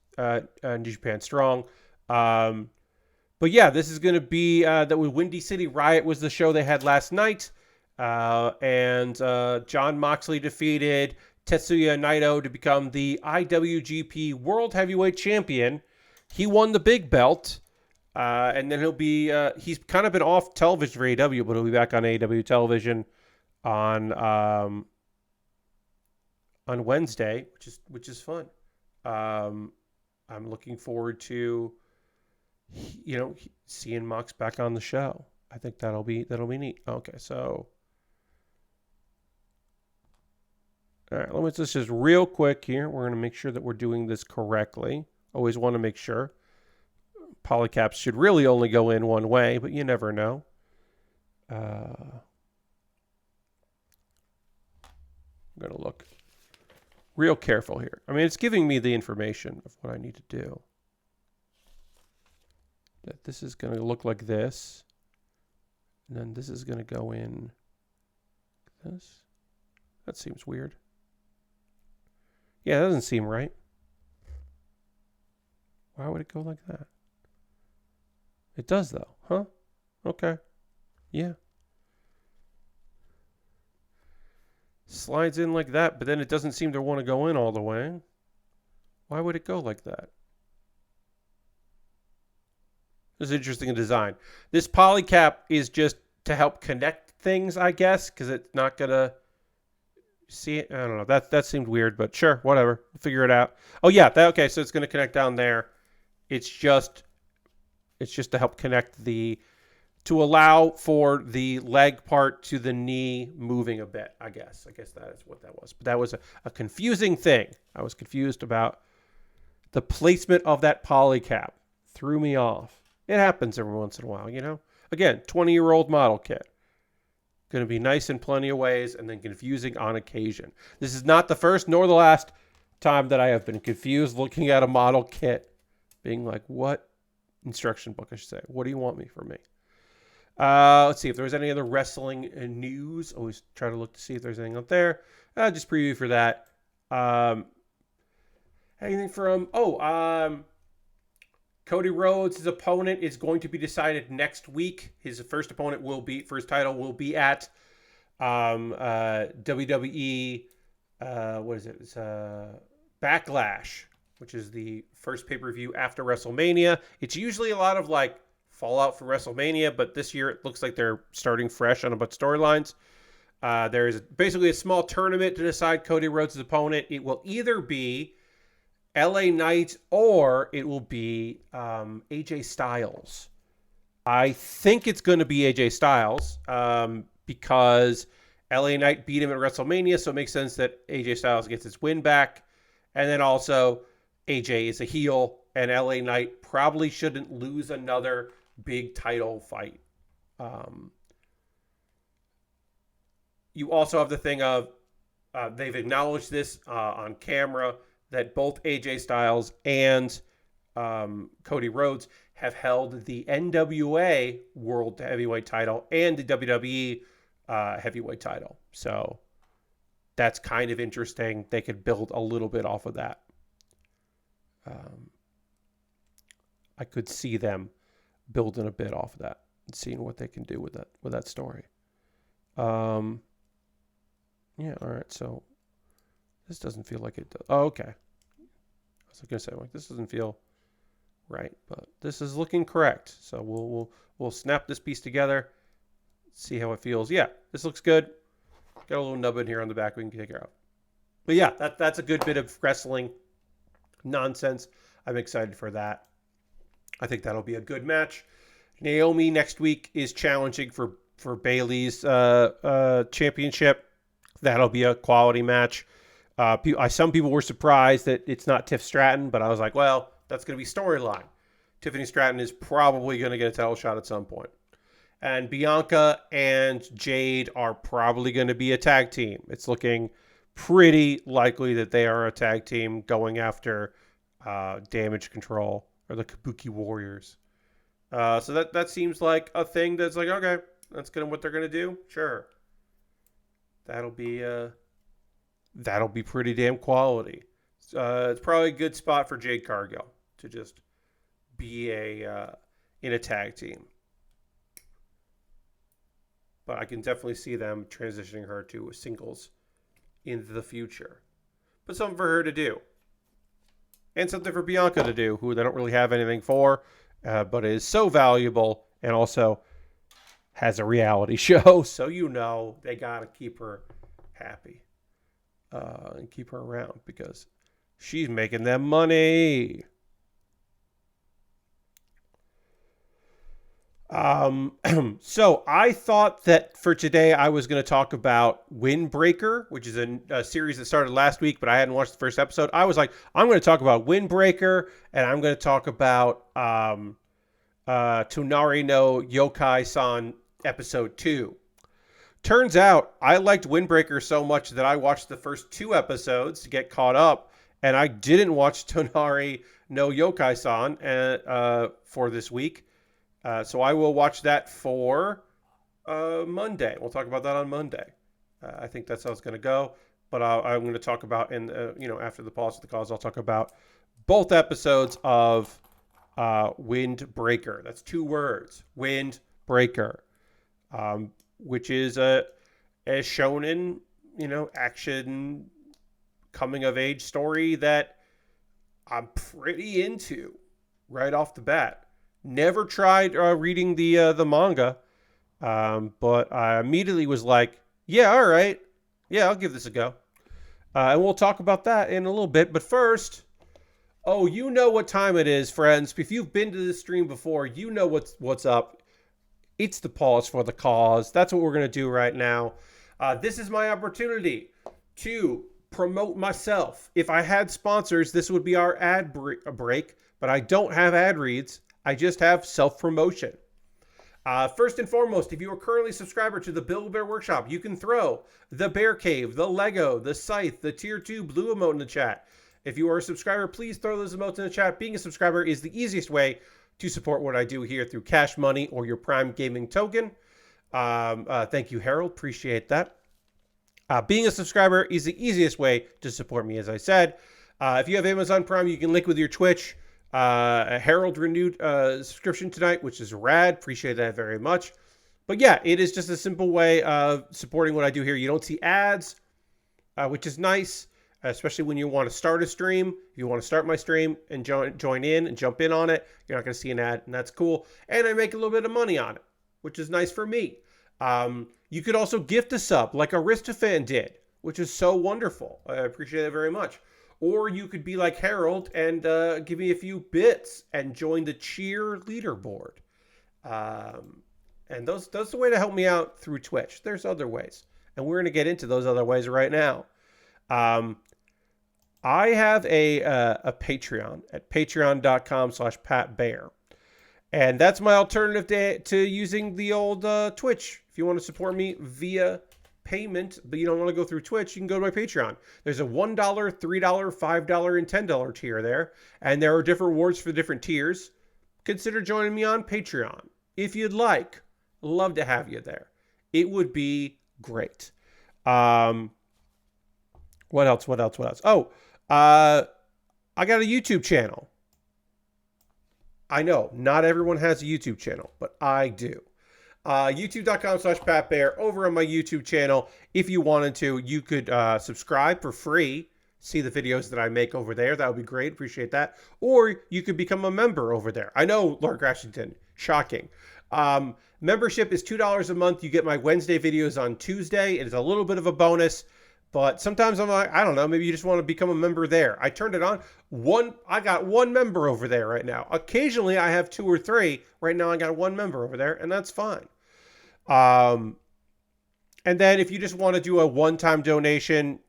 New Japan Strong. But yeah, this is going to be that Windy City Riot was the show they had last night. And Jon Moxley defeated Tetsuya Naito to become the IWGP World Heavyweight Champion. He won the big belt. And then he'll be, he's kind of been off television for AEW, but he'll be back on AEW television on Wednesday, which is fun. I'm looking forward to, seeing Mox back on the show. I think that'll be neat. Okay, so all right, let's just real quick here. We're going to make sure that we're doing this correctly. Always want to make sure. Polycaps should really only go in one way, but you never know. I'm going to look real careful here. I mean, it's giving me the information of what I need to do. That this is going to look like this. And then this is going to go in this. That seems weird. Yeah, that doesn't seem right. Why would it go like that? It does, though. Huh? Okay. Yeah. Slides in like that, but then it doesn't seem to want to go in all the way. Why would it go like that? This is interesting in design. This polycap is just to help connect things, I guess, because it's not going to see it. I don't know. That seemed weird, but sure, whatever. We'll figure it out. Oh, yeah. Okay, so it's going to connect down there. It's just to help connect to allow for the leg part to the knee moving a bit, I guess. I guess that is what that was. But that was a confusing thing. I was confused about the placement of that polycap. Threw me off. It happens every once in a while, Again, 20-year-old model kit. Going to be nice in plenty of ways and then confusing on occasion. This is not the first nor the last time that I have been confused looking at a model kit. Being like, what instruction book, I should say. What do you want me from me? Let's see if there's any other wrestling news. Always try to look to see if there's anything out there. Just preview for that. Anything from... Cody Rhodes' opponent is going to be decided next week. His first opponent for his title will be at WWE. What is it? It's Backlash, which is the first pay-per-view after WrestleMania. It's usually a lot of like fallout from WrestleMania, but this year it looks like they're starting fresh on a bunch of storylines. There is basically a small tournament to decide Cody Rhodes' opponent. It will either be LA Knight or it will be AJ Styles. I think it's going to be AJ Styles because LA Knight beat him at WrestleMania, so it makes sense that AJ Styles gets his win back. And then also AJ is a heel, and LA Knight probably shouldn't lose another big title fight. You also have the thing of they've acknowledged this on camera that both AJ Styles and Cody Rhodes have held the NWA World Heavyweight title and the WWE Heavyweight title. So that's kind of interesting. They could build a little bit off of that. I could see them building a bit off of that and seeing what they can do with that story. Yeah, all right. So this doesn't feel like it does. Oh, okay. I was going to say, like, this doesn't feel right, but this is looking correct. So we'll snap this piece together, see how it feels. Yeah, this looks good. Got a little nub in here on the back we can take care of. But yeah, that's a good bit of wrestling nonsense. I'm excited for that. I think that'll be a good match. Naomi next week is challenging for Bayley's championship. That'll be a quality match. Some people were surprised that it's not Tiff Stratton, but I was like, well, that's going to be storyline. Tiffany Stratton is probably going to get a title shot at some point. And Bianca and Jade are probably going to be a tag team. It's looking pretty likely that they are a tag team going after Damage Control or the Kabuki Warriors. So that seems like a thing that's like, okay, that's kind of what they're going to do. Sure. That'll be pretty damn quality. It's probably a good spot for Jade Cargill to just be in a tag team. But I can definitely see them transitioning her to singles in the future. But something for her to do. And something for Bianca to do, who they don't really have anything for, but is so valuable and also has a reality show. So they got to keep her happy and keep her around because she's making them money. So I thought that for today I was going to talk about Windbreaker, which is a series that started last week, but I hadn't watched the first episode. I was like, I'm going to talk about Windbreaker, and I'm going to talk about Tonari no Yokai-san episode 2. Turns out I liked Windbreaker so much that I watched the first 2 episodes to get caught up, and I didn't watch Tonari no Yokai-san for this week. So I will watch that for Monday. We'll talk about that on Monday. I think that's how it's going to go. But I'm going to talk about after the pause of the cause, I'll talk about both episodes of Windbreaker. That's 2 words, Windbreaker, which is a shonen, action coming of age story that I'm pretty into right off the bat. Never tried reading the manga, but I immediately was like, yeah, all right. Yeah, I'll give this a go. And we'll talk about that in a little bit. But first, you know what time it is, friends. If you've been to this stream before, you know what's up. It's the pause for the cause. That's what we're going to do right now. This is my opportunity to promote myself. If I had sponsors, this would be our ad break, but I don't have ad reads. I just have self-promotion. First and foremost, if you are currently a subscriber to the Build With Baer Workshop, you can throw the Bear Cave, the Lego, the Scythe, the Tier 2 blue emote in the chat. If you are a subscriber, please throw those emotes in the chat. Being a subscriber is the easiest way to support what I do here through Cash Money or your Prime Gaming token. Thank you, Harold. Appreciate that. Being a subscriber is the easiest way to support me, as I said. If you have Amazon Prime, you can link with your Twitch. A Herald renewed subscription tonight, which is rad. Appreciate that very much. But yeah, it is just a simple way of supporting what I do here. You don't see ads, which is nice, especially when you want to start a stream. If you want to start my stream and join in and jump in on it, you're not going to see an ad, and that's cool. And I make a little bit of money on it, which is nice for me. You could also gift a sub like Aristofan did, which is so wonderful. I appreciate it very much. Or you could be like Harold and give me a few bits and join the cheer leaderboard. And those are the way to help me out through Twitch. There's other ways, and we're going to get into those other ways right now. I have a Patreon at patreon.com/PatBaer. And that's my alternative to using the old Twitch. If you want to support me via payment, but you don't want to go through Twitch, you can go to my Patreon. There's a $1, $3, $5, and $10 tier there. And there are different rewards for different tiers. Consider joining me on Patreon. If you'd like, love to have you there. It would be great. What else? Oh, I got a YouTube channel. I know not everyone has a YouTube channel, but I do. YouTube.com/PatBaer. Over on my YouTube channel, if you wanted to, you could subscribe for free. See the videos that I make over there. That would be great. Appreciate that. Or you could become a member over there. I know, Lord Grashington. Shocking. Membership is $2 a month. You get my Wednesday videos on Tuesday. It is a little bit of a bonus. But sometimes I'm like, I don't know, maybe you just want to become a member there. I turned it on. I got one member over there right now. Occasionally I have 2 or 3. Right now I got one member over there, and that's fine. And then if you just want to do a one-time donation,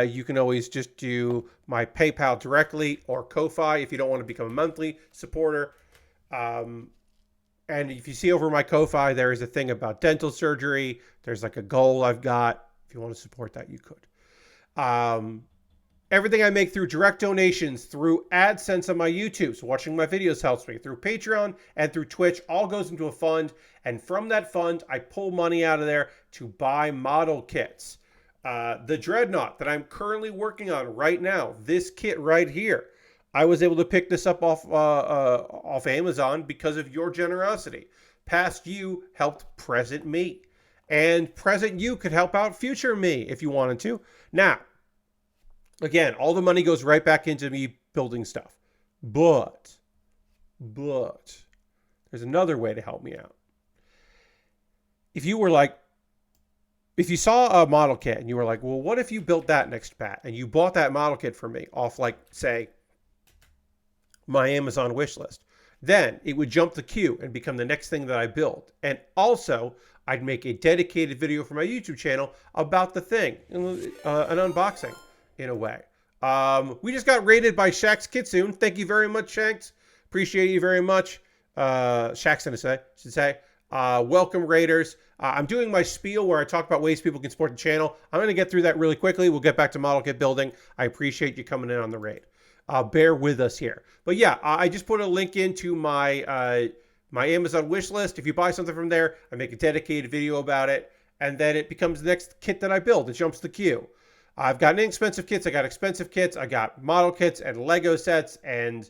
you can always just do my PayPal directly or Ko-Fi if you don't want to become a monthly supporter. And if you see over my Ko-Fi, there is a thing about dental surgery. There's like a goal I've got. If you want to support that, you could. Everything I make through direct donations, through AdSense on my YouTube, so watching my videos helps me, through Patreon and through Twitch, all goes into a fund. And from that fund, I pull money out of there to buy model kits. The Dreadnought that I'm currently working on right now, this kit right here, I was able to pick this up off Amazon because of your generosity. Past you helped present me. And present you could help out future me if you wanted to. Now, again, all the money goes right back into me building stuff. But, there's another way to help me out. If you saw a model kit and you were like, well, what if you built that next, Pat? And you bought that model kit for me off, like, say, my Amazon wish list. Then it would jump the queue and become the next thing that I build. And also, I'd make a dedicated video for my YouTube channel about the thing, an unboxing in a way. We just got rated by Shax Kitsune. Thank you very much, Shanks. Appreciate you very much. Shax, I should say. Welcome, Raiders. I'm doing my spiel where I talk about ways people can support the channel. I'm going to get through that really quickly. We'll get back to model kit building. I appreciate you coming in on the raid. Bear with us here. But yeah, I just put a link into my my Amazon wish list. If you buy something from there, I make a dedicated video about it, and then it becomes the next kit that I build. It jumps the queue. I've got inexpensive kits. I got expensive kits. I got model kits and Lego sets and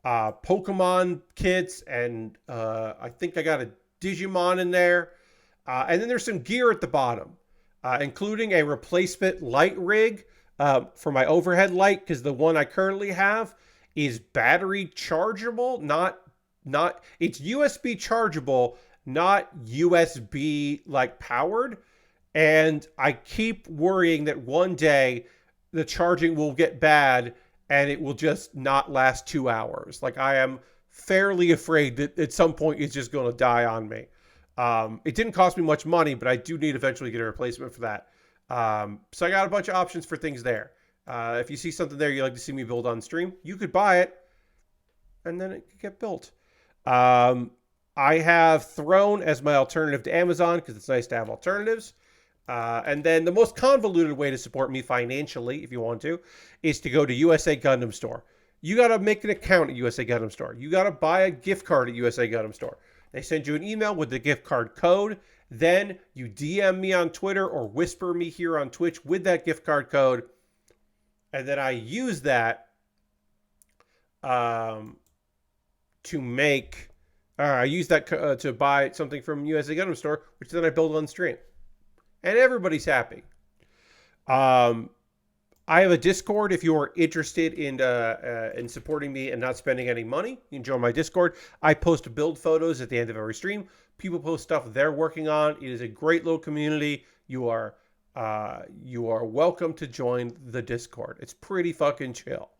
Pokemon kits, and I think I got a Digimon in there. And then there's some gear at the bottom, including a replacement light rig for my overhead light, because the one I currently have is battery chargeable, not it's USB chargeable, not USB like powered. And I keep worrying that one day the charging will get bad and it will just not last 2 hours. Like, I am fairly afraid that at some point it's just going to die on me. It didn't cost me much money, but I do need eventually to get a replacement for that. So I got a bunch of options for things there. If you see something there you'd like to see me build on stream, you could buy it and then it could get built. I have Throne as my alternative to Amazon because it's nice to have alternatives. And then the most convoluted way to support me financially, if you want to, is to go to USA Gundam Store. You got to make an account at USA Gundam Store. You got to buy a gift card at USA Gundam Store. They send you an email with the gift card code. Then you DM me on Twitter or whisper me here on Twitch with that gift card code. And then I use that to make. I use that to buy something from USA Gundam Store, which then I build on stream, and everybody's happy. I have a Discord if you're interested in supporting me and not spending any money. You can join my Discord. I post build photos at the end of every stream. People post stuff they're working on. It is a great little community. You are welcome to join the Discord. It's pretty fucking chill.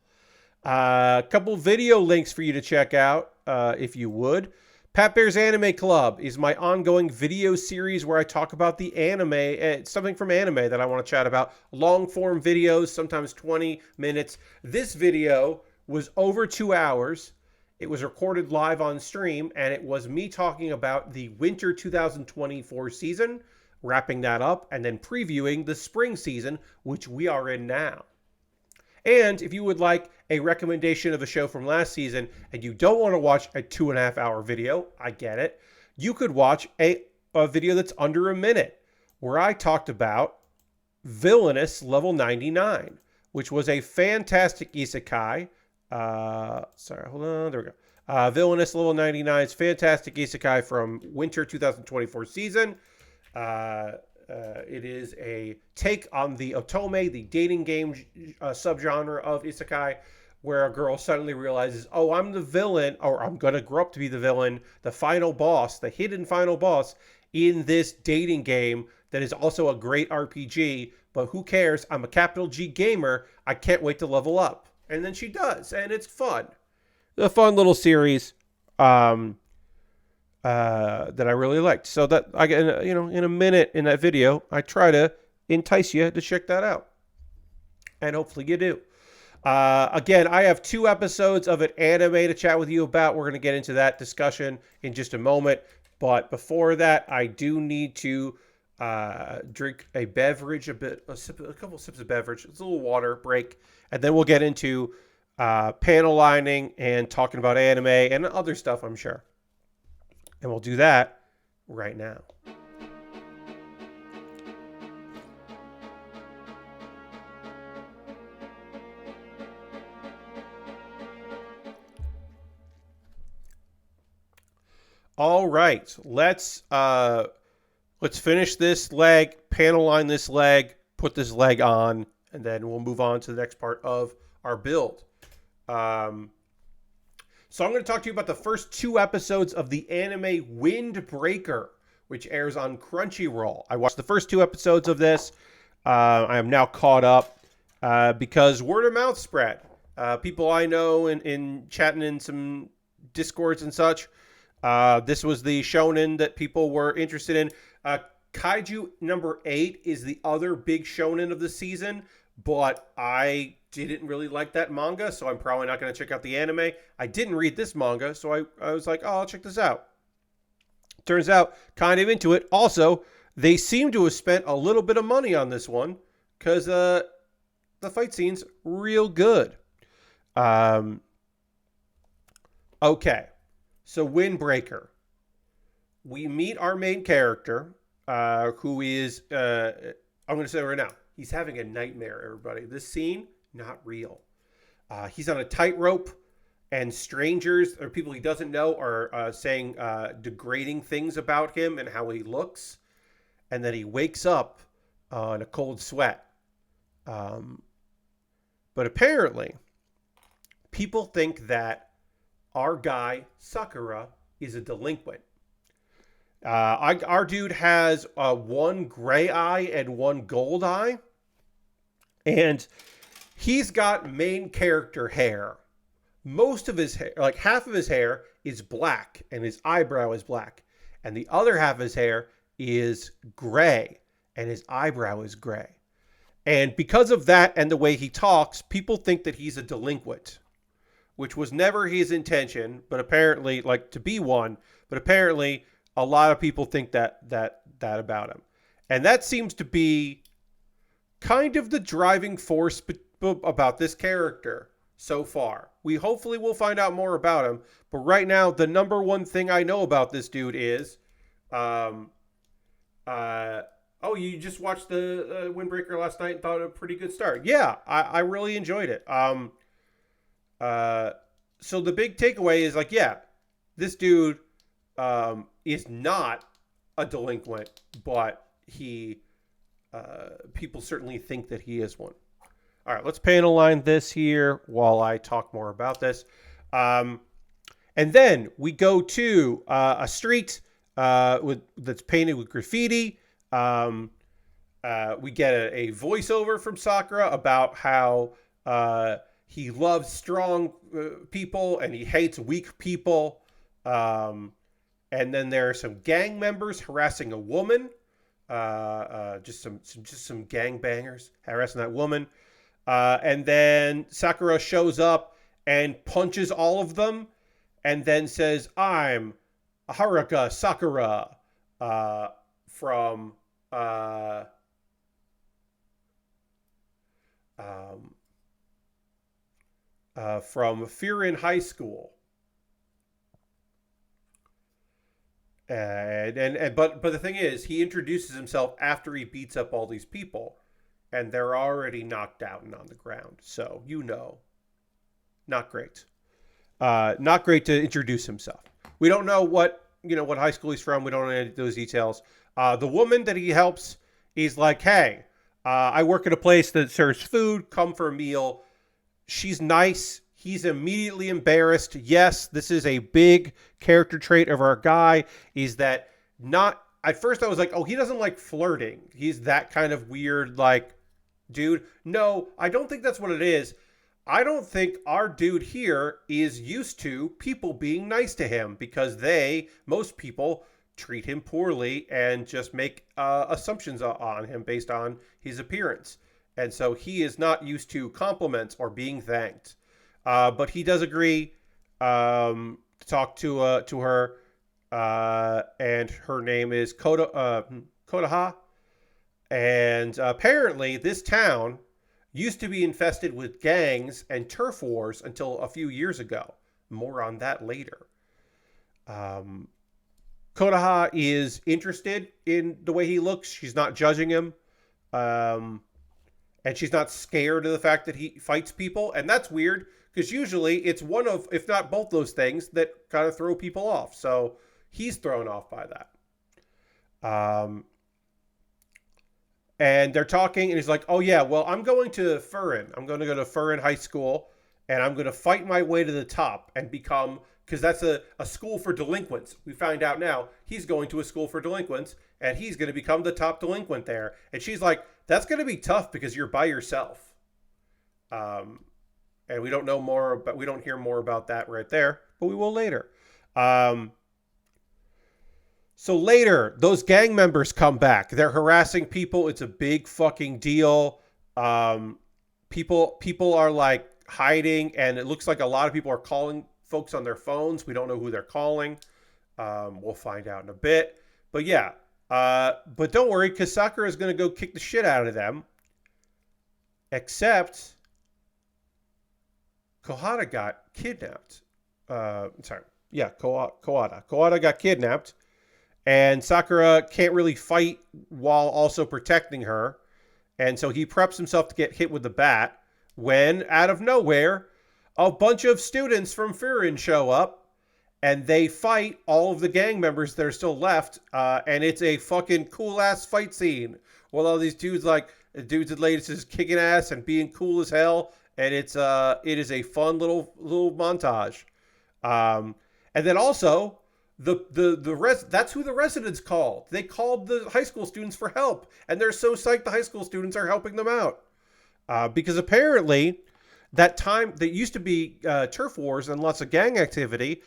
A couple video links for you to check out if you would. Pat Baer's Anime Club is my ongoing video series where I talk about the anime, something from anime that I want to chat about. Long form videos, sometimes 20 minutes. This video was over 2 hours. It was recorded live on stream, and it was me talking about the winter 2024 season, wrapping that up, and then previewing the spring season, which we are in now. And if you would like a recommendation of a show from last season and you don't want to watch a 2.5 hour video, I get it. You could watch a video that's under a minute where I talked about Villainous Level 99, which was a fantastic isekai. Hold on. There we go. Villainous Level 99's fantastic isekai from winter 2024 season. It is a take on the otome, the dating game subgenre of isekai, where a girl suddenly realizes, oh, I'm the villain, or I'm going to grow up to be the villain, the final boss, the hidden final boss in this dating game that is also a great RPG, but who cares? I'm a capital G gamer. I can't wait to level up. And then she does, and it's fun. A fun little series. That I really liked. So that I get, in a minute in that video, I try to entice you to check that out, and hopefully you do. Again, I have 2 episodes of an anime to chat with you about. We're going to get into that discussion in just a moment, but before that, I do need to drink a beverage, a couple sips of beverage. It's a little water break, and then we'll get into panel lining and talking about anime and other stuff, I'm sure. And we'll do that right now. All right, let's finish this leg, panel line this leg, put this leg on, and then we'll move on to the next part of our build. So I'm going to talk to you about the first 2 episodes of the anime Windbreaker, which airs on Crunchyroll. I watched the first 2 episodes of this. I am now caught up because word of mouth spread. People I know in chatting in some Discords and such. This was the shonen that people were interested in. Kaiju number 8 is the other big shonen of the season, but I didn't really like that manga, so I'm probably not going to check out the anime. I didn't read this manga, so I was like, oh, I'll check this out. Turns out, kind of into it. Also, they seem to have spent a little bit of money on this one, because the fight scene's real good. Okay, so Windbreaker. We meet our main character, who is, I'm going to say right now, he's having a nightmare, everybody. This scene, not real. He's on a tightrope, and strangers or people he doesn't know are saying degrading things about him and how he looks. And then he wakes up in a cold sweat. But apparently, people think that our guy, Sakura, is a delinquent. Our dude has 1 gray eye and 1 gold eye. And he's got main character hair. Most of his hair, like half of his hair, is black, and his eyebrow is black. And the other half of his hair is gray, and his eyebrow is gray. And because of that and the way he talks, people think that he's a delinquent, which was never his intention, but apparently, like, to be one, but apparently a lot of people think that about him. And that seems to be kind of the driving force about this character so far. We hopefully will find out more about him, but right now the number one thing I know about this dude is you just watched the Windbreaker last night and thought it a pretty good start. Yeah, I really enjoyed it. So the big takeaway is, like, yeah, this dude is not a delinquent, but he people certainly think that he is one. All right, let's panel line this here while I talk more about this. Um, and then we go to a street that's painted with graffiti. Um, we get a voiceover from Sakura about how he loves strong people and he hates weak people. Um, and then there are some gang members harassing a woman. Just some gang bangers harassing that woman. And then Sakura shows up and punches all of them, and then says, "I'm Haruka Sakura from um, from Firin High School." But the thing is, he introduces himself after he beats up all these people, and they're already knocked out and on the ground. So not great. Not great to introduce himself. We don't know what high school he's from. We don't know any of those details. The woman that he helps is like, "Hey, I work at a place that serves food. Come for a meal." She's nice. He's immediately embarrassed. Yes, this is a big character trait of our guy, is that not at first I was like, "Oh, he doesn't like flirting. He's that kind of weird like dude." No, I don't think that's what it is. I don't think our dude here is used to people being nice to him because most people, treat him poorly and just make assumptions on him based on his appearance. And so he is not used to compliments or being thanked. But he does agree to talk to her, and her name is Kodaha. And apparently, this town used to be infested with gangs and turf wars until a few years ago. More on that later. Kodaha is interested in the way he looks. She's not judging him. Um, and she's not scared of the fact that he fights people. And that's weird because usually it's one of, if not both those things, that kind of throw people off. So he's thrown off by that. And they're talking, and he's like, "Oh yeah, well, I'm going to Furin. I'm going to go to Furin High School, and I'm going to fight my way to the top and become," because that's a school for delinquents. We find out now he's going to a school for delinquents, and he's going to become the top delinquent there. And she's like, "That's going to be tough because you're by yourself." And we don't know more, but we don't hear more about that right there, but we will later. So later, those gang members come back. They're harassing people. It's a big fucking deal. People are like hiding, and it looks like a lot of people are calling folks on their phones. We don't know who they're calling. We'll find out in a bit. But yeah, but don't worry, because Sakura is going to go kick the shit out of them. Except Kohada got kidnapped. Kohada got kidnapped. And Sakura can't really fight while also protecting her. And so he preps himself to get hit with the bat when, out of nowhere, a bunch of students from Furin show up and they fight all of the gang members that are still left. And it's a fucking cool-ass fight scene with all these dudes and ladies just kicking ass and being cool as hell. And it is a fun little montage. And then also, that's who the residents called. They called the high school students for help, and they're so psyched the high school students are helping them out. Because apparently, that time there used to be turf wars and lots of gang activity,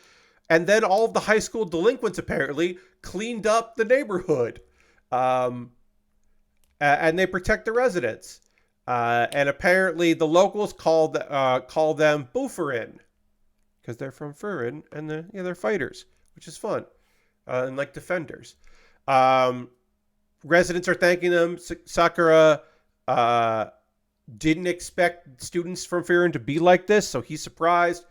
and then all of the high school delinquents apparently cleaned up the neighborhood, and they protect the residents. And apparently, the locals call them Buferin because they're from Furin and they're fighters, which is fun, and like defenders. Residents are thanking them. Sakura didn't expect students from Furin to be like this, so he's surprised.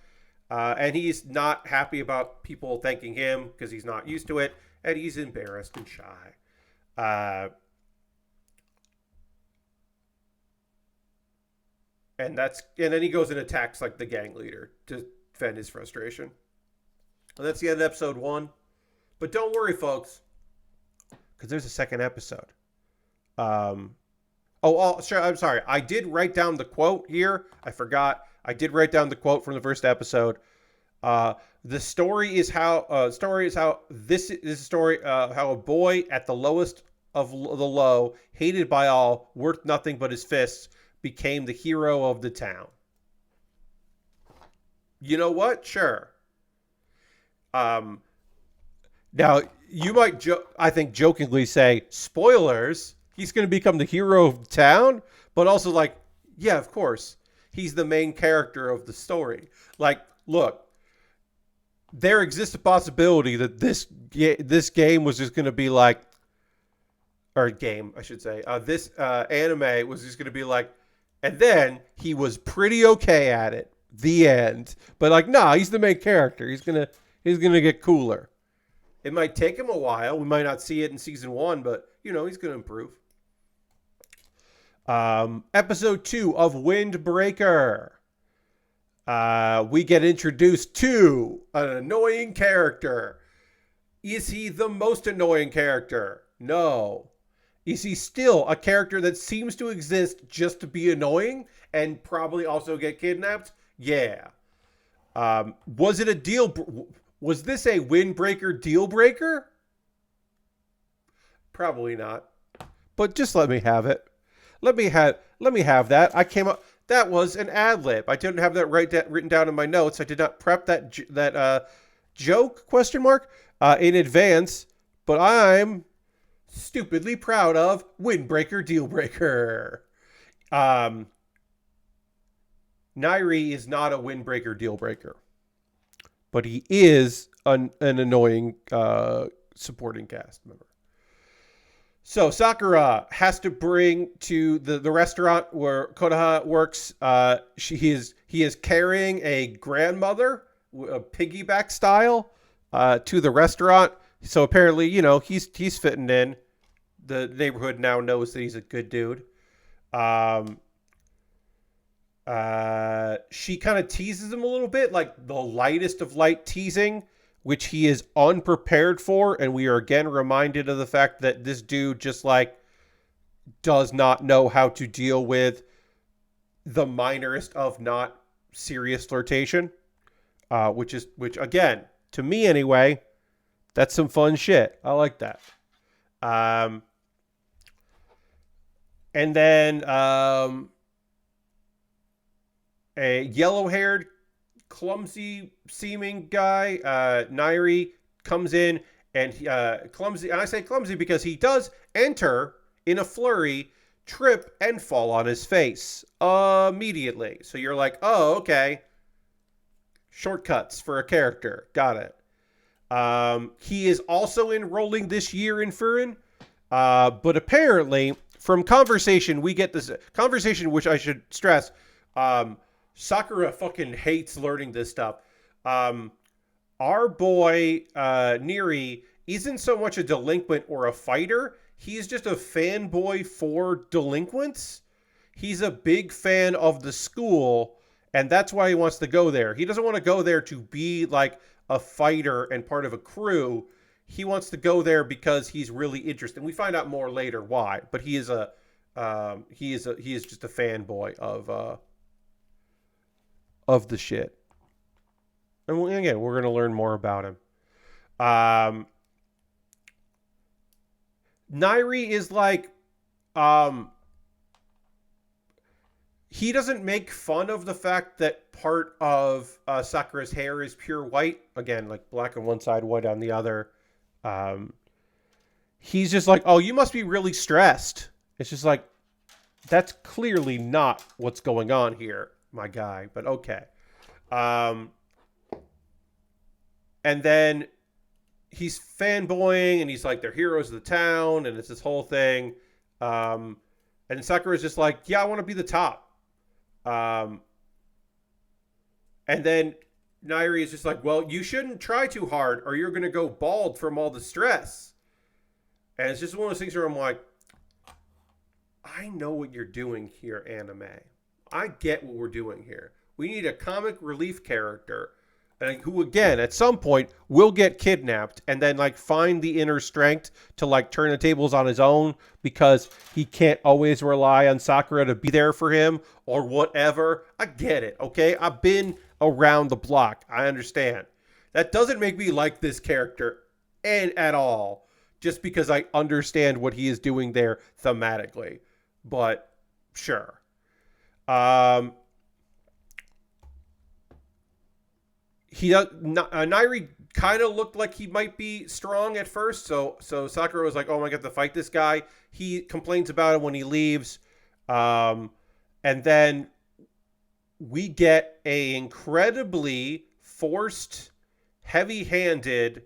And he's not happy about people thanking him because he's not used to it, and he's embarrassed and shy. And then he goes and attacks like the gang leader to vent his frustration. That's the end of episode 1. But don't worry, folks, because there's a second episode. Sure. I'm sorry. I did write down the quote here. I forgot. I did write down the quote from the first episode. The story is how. This is a story. How a boy at the lowest of the low, hated by all, worth nothing but his fists, became the hero of the town. You know what? Sure. Now you might, I think, jokingly say, spoilers. He's going to become the hero of the town, but also like, yeah, of course, he's the main character of the story. Like, look, there exists a possibility that this game was just going to be like, or game, I should say, this anime was just going to be like, and then he was pretty okay at it. The end. But like, nah, he's the main character. He's gonna get cooler. It might take him a while. We might not see it in season 1, but he's gonna improve. Episode 2 of Windbreaker. We get introduced to an annoying character. Is he the most annoying character? No. Is he still a character that seems to exist just to be annoying and probably also get kidnapped? Yeah. Was it a deal? Was this a windbreaker deal breaker? Probably not. But just let me have it. Let me have that. I came up. That was an ad lib. I didn't have that written down in my notes. I did not prep that joke ? In advance. But I'm stupidly proud of windbreaker deal breaker. Nairi is not a windbreaker deal breaker, but he is an annoying supporting cast member. So Sakura has to bring to the restaurant where Konoha works. He is carrying a grandmother, piggyback style, to the restaurant. So apparently, he's fitting in. The neighborhood now knows that he's a good dude. She kind of teases him a little bit, like the lightest of light teasing, which he is unprepared for. And we are again reminded of the fact that this dude just like does not know how to deal with the minorest of not serious flirtation, which again, to me anyway, that's some fun shit. I like that. And then, a yellow-haired, clumsy-seeming guy, Nairi, comes in, and clumsy. And I say clumsy because he does enter in a flurry, trip, and fall on his face immediately. So you're like, oh, okay. Shortcuts for a character. Got it. He is also enrolling this year in Furin, but apparently, from conversation, we get this conversation, which I should stress, Sakura fucking hates learning this stuff. Our boy, Neri, isn't so much a delinquent or a fighter. He's just a fanboy for delinquents. He's a big fan of the school, and that's why he wants to go there. He doesn't want to go there to be like a fighter and part of a crew. He wants to go there because he's really interested. And we find out more later why. But he is just a fanboy of the shit. And again, we're going to learn more about him. Nairi is like, he doesn't make fun of the fact that part of Sakura's hair is pure white. Again, like black on one side, white on the other. He's just like, oh, you must be really stressed. It's just like, that's clearly not what's going on here, my guy, but okay. And then he's fanboying, and he's like, they're heroes of the town, and it's this whole thing. And Sakura's just like, yeah, I want to be the top. And then Nairi is just like, well, you shouldn't try too hard, or you're going to go bald from all the stress. And it's just one of those things where I'm like, I know what you're doing here, anime. I get what we're doing here. We need a comic relief character, and who again at some point will get kidnapped and then like find the inner strength to like turn the tables on his own because he can't always rely on Sakura to be there for him or whatever. I get it, okay? I've been around the block. I understand. That doesn't make me like this character and at all just because I understand what he is doing there thematically. But sure. Nairi kind of looked like he might be strong at first, so Sakura was like, "Oh, I got to fight this guy." He complains about it when he leaves, and then we get a incredibly forced, heavy-handed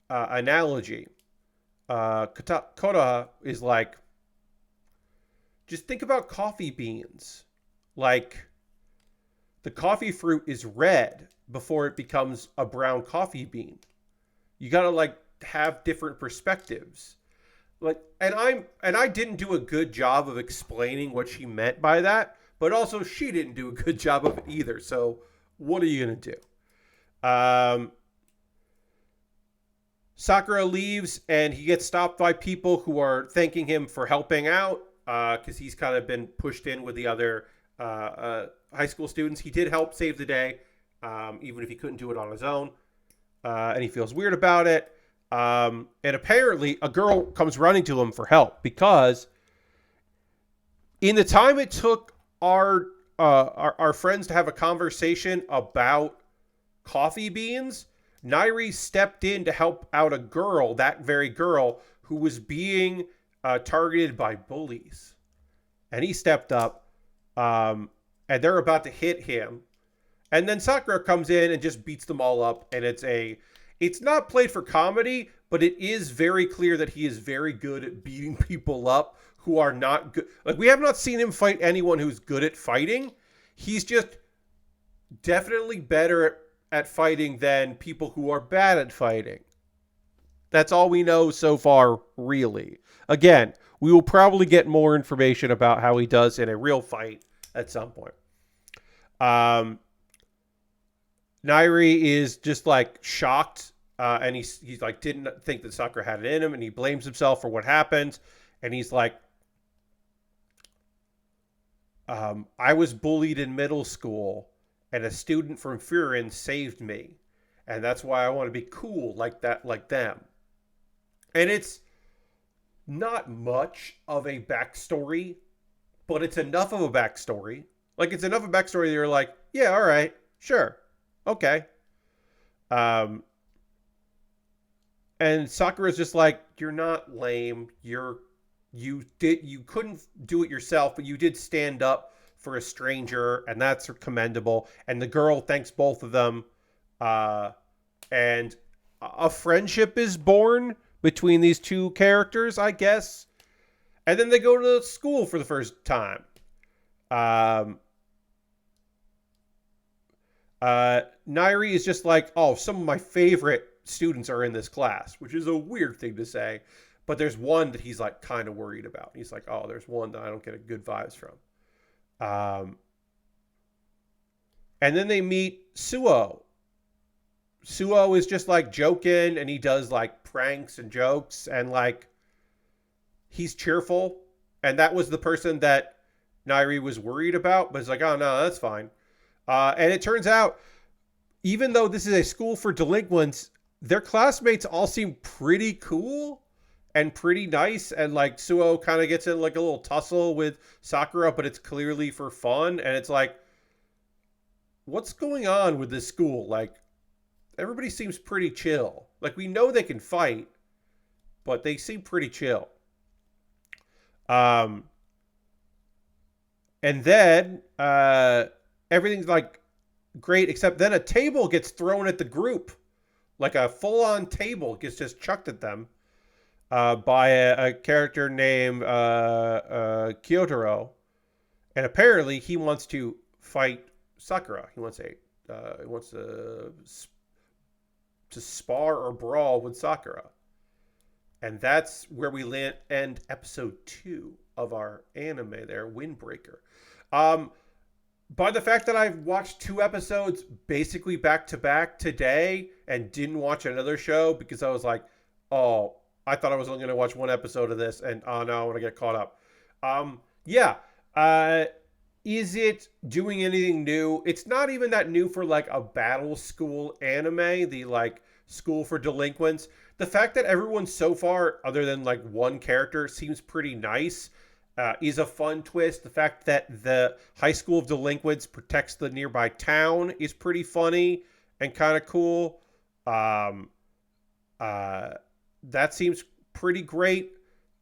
analogy. Kota is like, just think about coffee beans, like the coffee fruit is red before it becomes a brown coffee bean. You got to like have different perspectives. Like, and I didn't do a good job of explaining what she meant by that, but also she didn't do a good job of it either. So what are you going to do? Sakura leaves and he gets stopped by people who are thanking him for helping out because he's kind of been pushed in with the other high school students. He did help save the day, even if he couldn't do it on his own. And he feels weird about it. And apparently a girl comes running to him for help because in the time it took our friends to have a conversation about coffee beans, Nairi stepped in to help out a girl, that very girl, who was being targeted by bullies. And he stepped up. And they're about to hit him. And then Sakura comes in and just beats them all up. And it's not played for comedy, but it is very clear that he is very good at beating people up who are not good. Like, we have not seen him fight anyone who's good at fighting. He's just definitely better at fighting than people who are bad at fighting. That's all we know so far, really. Again, we will probably get more information about how he does in a real fight at some point. Nairi is just like shocked, and he's like didn't think that Sakura had it in him, and he blames himself for what happened. And he's like, I was bullied in middle school, and a student from Furin saved me, and that's why I want to be cool like that, like them. And it's not much of a backstory, but it's enough of a backstory. Like, it's enough of a backstory that you're like, yeah, all right, sure, okay. And Sakura's just like, you're not lame. You couldn't do it yourself, but you did stand up for a stranger, and that's commendable. And the girl thanks both of them. And a friendship is born between these two characters, I guess. And then they go to school for the first time. Nairi is just like, oh, some of my favorite students are in this class, which is a weird thing to say. But there's one that he's like kind of worried about. He's like, oh, there's one that I don't get a good vibes from. And then they meet Suo. Suo is just like joking, and he does like pranks and jokes, and like he's cheerful. And that was the person that Nairi was worried about, but it's like, oh no, that's fine. And it turns out, even though this is a school for delinquents, their classmates all seem pretty cool and pretty nice. And like Suo kind of gets in like a little tussle with Sakura, but it's clearly for fun. And it's like, what's going on with this school? Like, everybody seems pretty chill. Like, we know they can fight, but they seem pretty chill. And then everything's like great, except then a table gets thrown at the group. Like a full-on table gets just chucked at them by a character named Kyotaro. And apparently he wants to fight Sakura. He wants to spar or brawl with Sakura. And that's where we end episode 2 of our anime there, Windbreaker. by the fact that I've watched 2 episodes basically back to back today and didn't watch another show because I was like, oh, I thought I was only going to watch 1 episode of this, and oh no, I want to get caught up. Yeah. Uh, is it doing anything new? It's not even that new for like a battle school anime, the like school for delinquents. The fact that everyone so far, other than like one character, seems pretty nice is a fun twist. The fact that the high school of delinquents protects the nearby town is pretty funny and kind of cool. Um, uh, that seems pretty great.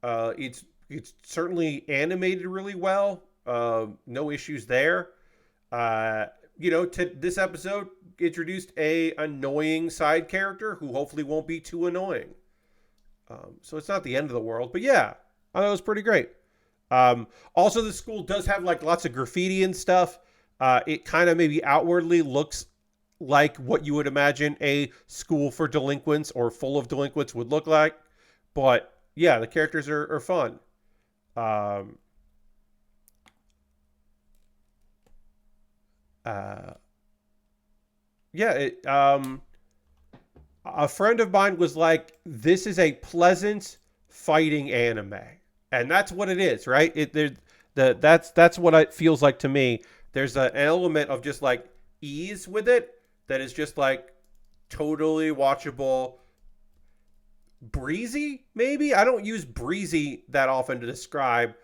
It's certainly animated really well. No issues there. Uh, to this episode introduced a annoying side character who hopefully won't be too annoying. So it's not the end of the world, but yeah, I thought it was pretty great. Also, the school does have like lots of graffiti and stuff. It kind of maybe outwardly looks like what you would imagine a school for delinquents or full of delinquents would look like. But yeah, the characters are fun. Um, uh, yeah, a friend of mine was like, "This is a pleasant fighting anime," and that's what it is, right? That's what it feels like to me. There's an element of just like ease with it that is just like totally watchable, breezy. Maybe I don't use breezy that often to describe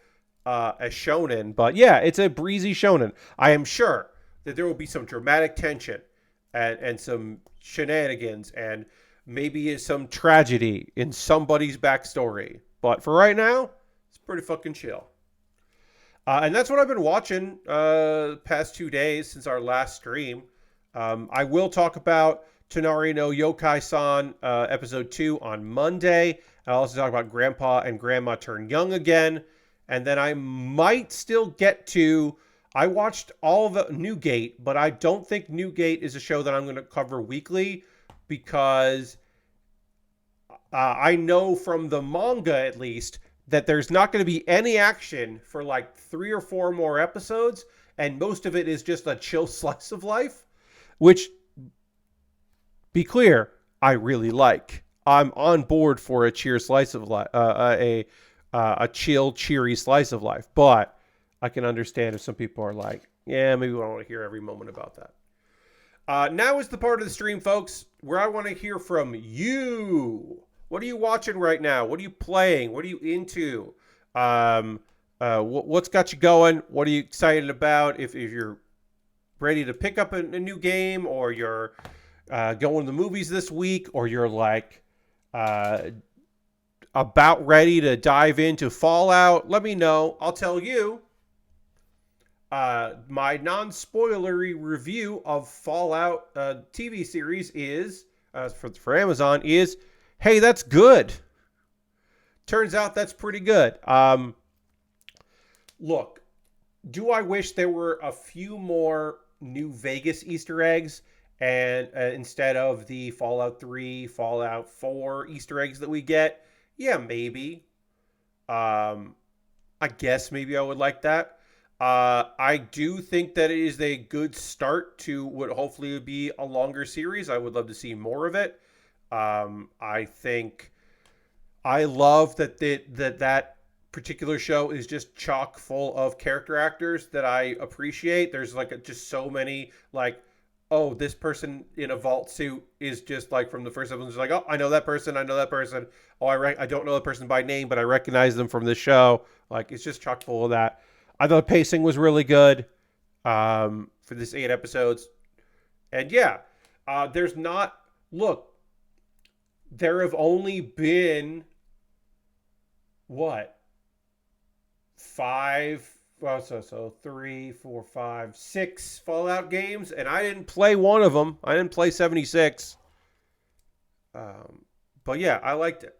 a shonen, but yeah, it's a breezy shonen. I am sure that there will be some dramatic tension and some shenanigans and maybe some tragedy in somebody's backstory. But for right now, it's pretty fucking chill. And that's what I've been watching past 2 days since our last stream. I will talk about Tonari no Yokai-san episode 2 on Monday. I'll also talk about Grandpa and Grandma Turn Young again. And then I might still get to... I watched all of Newgate, but I don't think Newgate is a show that I'm going to cover weekly because I know from the manga, at least, that there's not going to be any action for like 3 or 4 more episodes, and most of it is just a chill slice of life, which, be clear, I really like. I'm on board for a cheer slice of life, a chill, cheery slice of life, but I can understand if some people are like, yeah, maybe I don't want to hear every moment about that. Now is the part of the stream, folks, where I want to hear from you. What are you watching right now? What are you playing? What are you into? What's got you going? What are you excited about? If you're ready to pick up a new game, or you're going to the movies this week, or you're like about ready to dive into Fallout, let me know. I'll tell you. My non-spoilery review of Fallout TV series is, for Amazon, is, hey, that's good. Turns out that's pretty good. Look, do I wish there were a few more New Vegas Easter eggs and instead of the Fallout 3, Fallout 4 Easter eggs that we get? Yeah, maybe. I guess maybe I would like that. I do think that it is a good start to what hopefully would be a longer series. I would love to see more of it. I think I love that particular show is just chock full of character actors that I appreciate. There's like just so many like, oh, this person in a vault suit is just like from the first episode. It's like, oh, I know that person. I know that person. Oh, I don't know the person by name, but I recognize them from this show. Like, it's just chock full of that. I thought pacing was really good for this 8 episodes. And yeah, there's not... Look, there have only been... What? 5... Well, so 3, 4, 5, 6 Fallout games, and I didn't play one of them. I didn't play 76. But yeah, I liked it.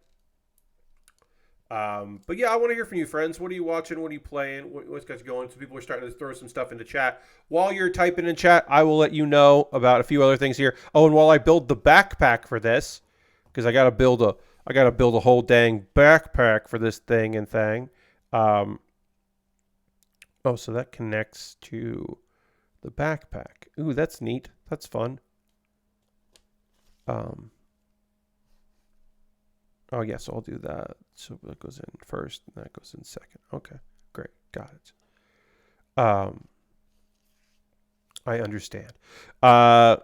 But yeah, I want to hear from you, friends. What are you watching? What are you playing? What's got you going? So people are starting to throw some stuff into chat. While you're typing in chat, I will let you know about a few other things here. Oh, and while I build the backpack for this, because I gotta build a whole dang backpack for this thing and thing. Oh, so that connects to the backpack. Ooh, that's neat. That's fun. Oh, yeah, so I'll do that. So that goes in first, and that goes in second. Okay, great. Got it. I understand. I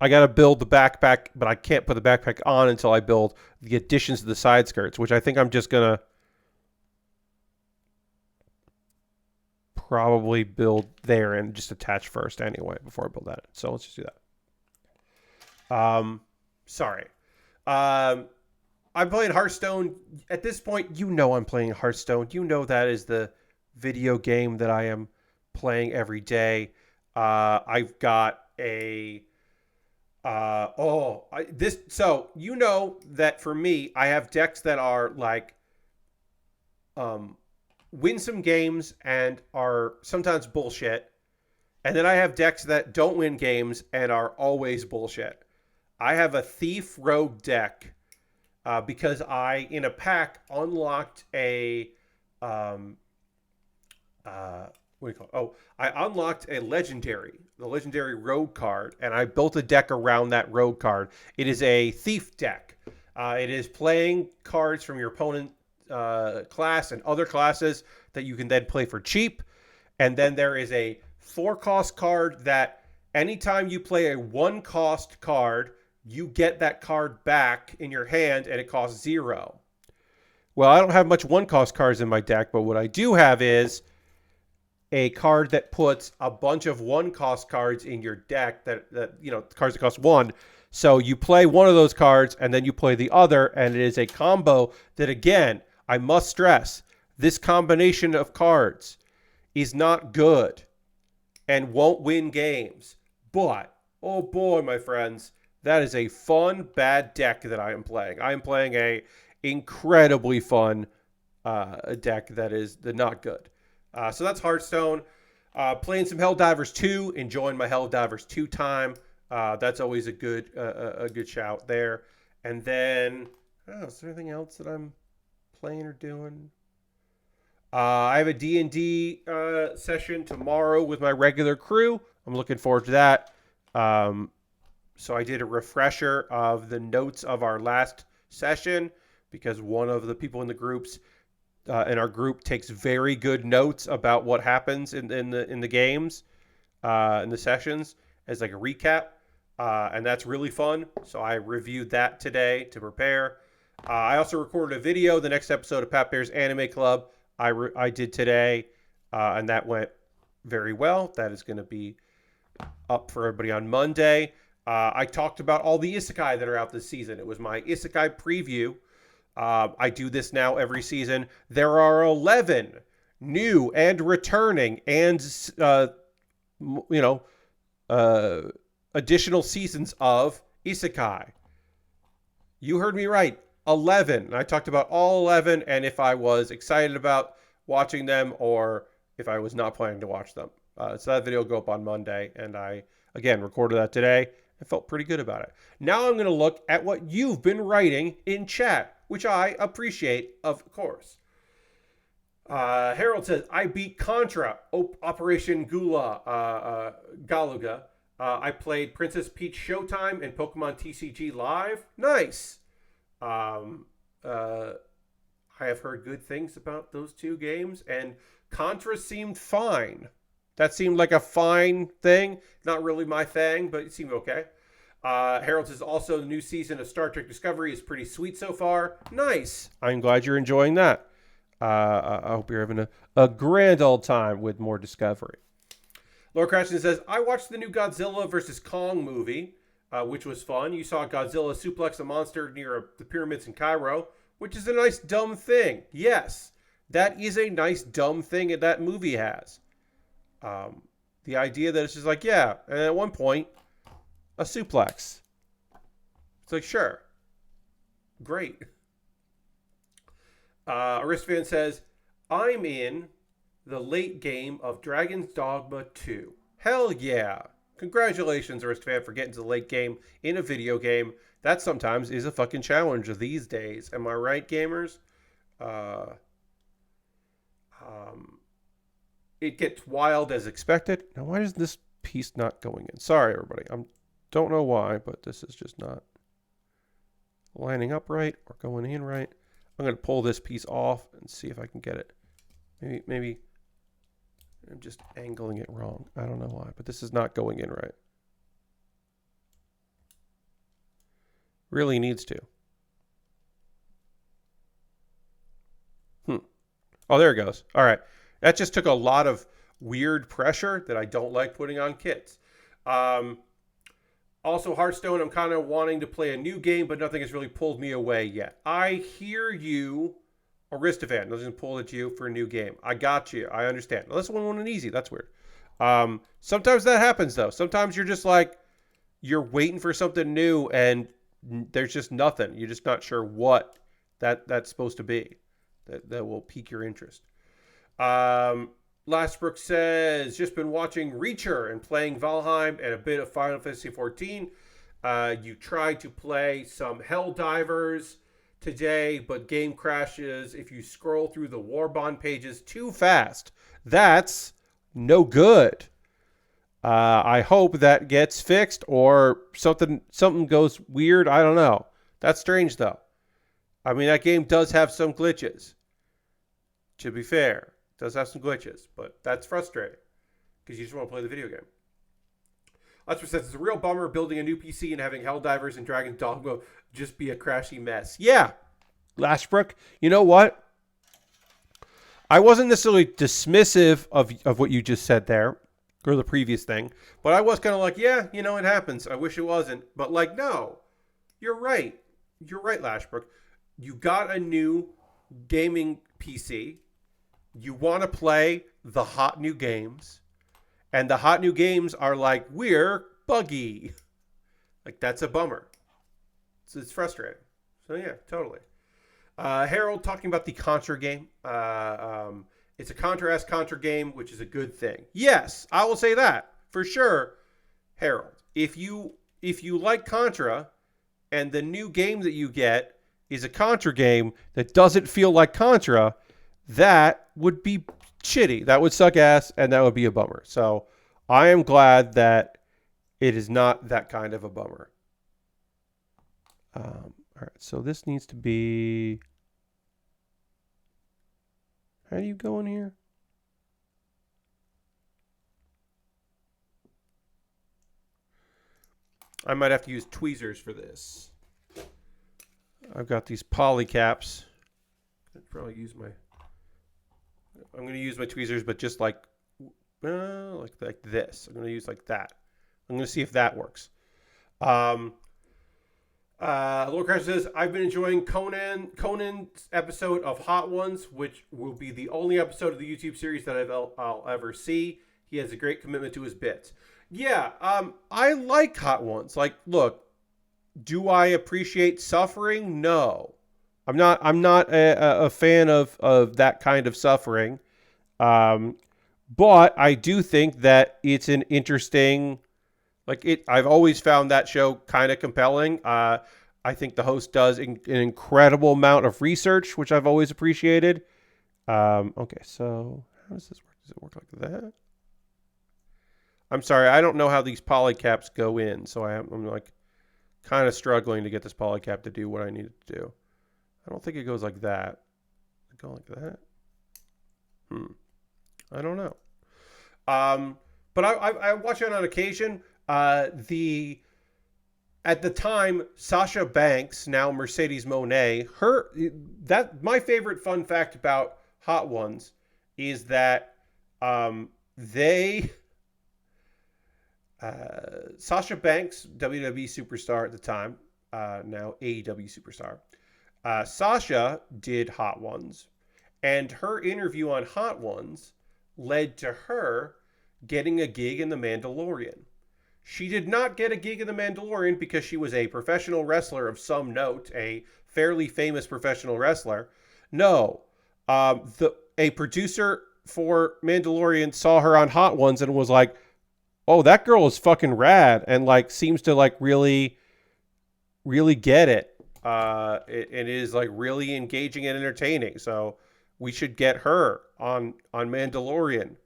got to build the backpack, but I can't put the backpack on until I build the additions to the side skirts, which I think I'm just going to probably build there and just attach first anyway before I build that. So let's just do that. Sorry. I'm playing Hearthstone. At this point, you know I'm playing Hearthstone. You know that is the video game that I am playing every day. I've got a so you know that for me, I have decks that are like win some games and are sometimes bullshit. And then I have decks that don't win games and are always bullshit. I have a Thief Rogue deck because I, in a pack, unlocked a what do you call it? Oh, I unlocked the legendary rogue card, and I built a deck around that rogue card. It is a thief deck. It is playing cards from your opponent class and other classes that you can then play for cheap. And then there is a 4-cost card that anytime you play a 1-cost card, you get that card back in your hand, and it costs 0. Well, I don't have much 1-cost cards in my deck, but what I do have is a card that puts a bunch of 1-cost cards in your deck that cards that cost 1. So you play one of those cards and then you play the other, and it is a combo that, again, I must stress, this combination of cards is not good and won't win games. But, oh boy, my friends, that is a fun, bad deck that I am playing. I am playing a incredibly fun deck that is not good. So that's Hearthstone. Playing some Helldivers 2, enjoying my Helldivers 2 time. That's always a good shout there. And then, is there anything else that I'm playing or doing? I have a D&D session tomorrow with my regular crew. I'm looking forward to that. So I did a refresher of the notes of our last session because one of the people in the groups in our group takes very good notes about what happens in the games, in the sessions as like a recap, and that's really fun. So I reviewed that today to prepare. I also recorded a video. The next episode of Pat Baer's Anime Club I did today, and that went very well. That is going to be up for everybody on Monday. I talked about all the isekai that are out this season. It was my isekai preview. I do this now every season. There are 11 new and returning and additional seasons of isekai. You heard me right. 11. I talked about all 11 and if I was excited about watching them or if I was not planning to watch them. So that video will go up on Monday, and I, again, recorded that today. I felt pretty good about it. Now I'm going to look at what you've been writing in chat, which I appreciate, of course. Harold says, I beat Contra, Operation Galuga. I played Princess Peach Showtime and Pokemon TCG Live. Nice. I have heard good things about those two games, and Contra seemed fine. That seemed like a fine thing. Not really my thing, but it seemed okay. Harold says, also the new season of Star Trek Discovery is pretty sweet so far. Nice. I'm glad you're enjoying that. I hope you're having a grand old time with more Discovery. Laura Crashton says, I watched the new Godzilla vs. Kong movie, which was fun. You saw Godzilla suplex a monster near the pyramids in Cairo, which is a nice dumb thing. Yes, that is a nice dumb thing that movie has. The idea that it's just like, yeah, and at one point, a suplex. It's like, sure. Great. Aristofan says, I'm in the late game of Dragon's Dogma 2. Hell yeah. Congratulations, Aristofan, for getting to the late game in a video game. That sometimes is a fucking challenge these days. Am I right, gamers? it gets wild as expected. Now, why is this piece not going in? Sorry, everybody. I don't know why, but this is just not lining up right or going in right. I'm going to pull this piece off and see if I can get it. Maybe I'm just angling it wrong. I don't know why, but this is not going in right. Really needs to. Oh, there it goes. All right. That just took a lot of weird pressure that I don't like putting on kits. Also, Hearthstone, I'm kind of wanting to play a new game, but nothing has really pulled me away yet. I hear you, Aristophan. Doesn't pull at you for a new game. I got you. I understand. Well, this one wasn't easy. That's weird. Sometimes that happens, though. Sometimes you're just like, you're waiting for something new, and there's just nothing. You're just not sure what that's supposed to be that will pique your interest. Lastbrook says, just been watching Reacher and playing Valheim and a bit of Final Fantasy XIV. You tried to play some Helldivers today, but game crashes if you scroll through the Warbond pages too fast. That's no good. I hope that gets fixed or something goes weird. I don't know. That's strange, though. I mean, that game does have some glitches. To be fair, it does have some glitches, but that's frustrating because you just want to play the video game. Let's says it's a real bummer building a new PC and having Helldivers and Dragon's Dogma just be a crashy mess. Yeah, Lashbrook, you know what? I wasn't necessarily dismissive of what you just said there, or the previous thing, but I was kind of like, yeah, you know, it happens. I wish it wasn't. But like, no, you're right. You're right, Lashbrook. You got a new gaming PC. You want to play the hot new games. And the hot new games are like, we're buggy. Like, that's a bummer. So it's frustrating. So yeah, totally. Harold talking about the Contra game. It's a Contra-esque Contra game, which is a good thing. Yes, I will say that for sure, Harold. If you like Contra, and the new game that you get is a Contra game that doesn't feel like Contra, that would be shitty. That would suck ass, and that would be a bummer. So I am glad that it is not that kind of a bummer. All right, so this needs to be... How do you go in here? I might have to use tweezers for this. I've got these poly caps. I'd probably use my... I'm going to use my tweezers, but just like this. I'm going to use like that. I'm going to see if that works. Lord Crash says, I've been enjoying Conan's episode of Hot Ones, which will be the only episode of the YouTube series that I'll ever see. He has a great commitment to his bits. Yeah, I like Hot Ones. Like, look, do I appreciate suffering? No. I'm not a fan of that kind of suffering. But I do think that it's an interesting... I've always found that show kind of compelling. I think the host does an incredible amount of research, which I've always appreciated. Okay, so how does this work? Does it work like that? I'm sorry, I don't know how these poly caps go in, so I'm like kind of struggling to get this poly cap to do what I need it to do. I don't think it goes like that. Does it go like that? I don't know. But I watch it on occasion. At the time, Sasha Banks, now Mercedes Monet, my favorite fun fact about Hot Ones is that Sasha Banks, WWE superstar at the time, now AEW superstar, Sasha did Hot Ones, and her interview on Hot Ones led to her getting a gig in The Mandalorian. She did not get a gig in The Mandalorian because she was a professional wrestler of some note, a fairly famous professional wrestler. No, a producer for Mandalorian saw her on Hot Ones and was like, "Oh, that girl is fucking rad," and like seems to like really, really get it. It is like really engaging and entertaining. So we should get her on Mandalorian.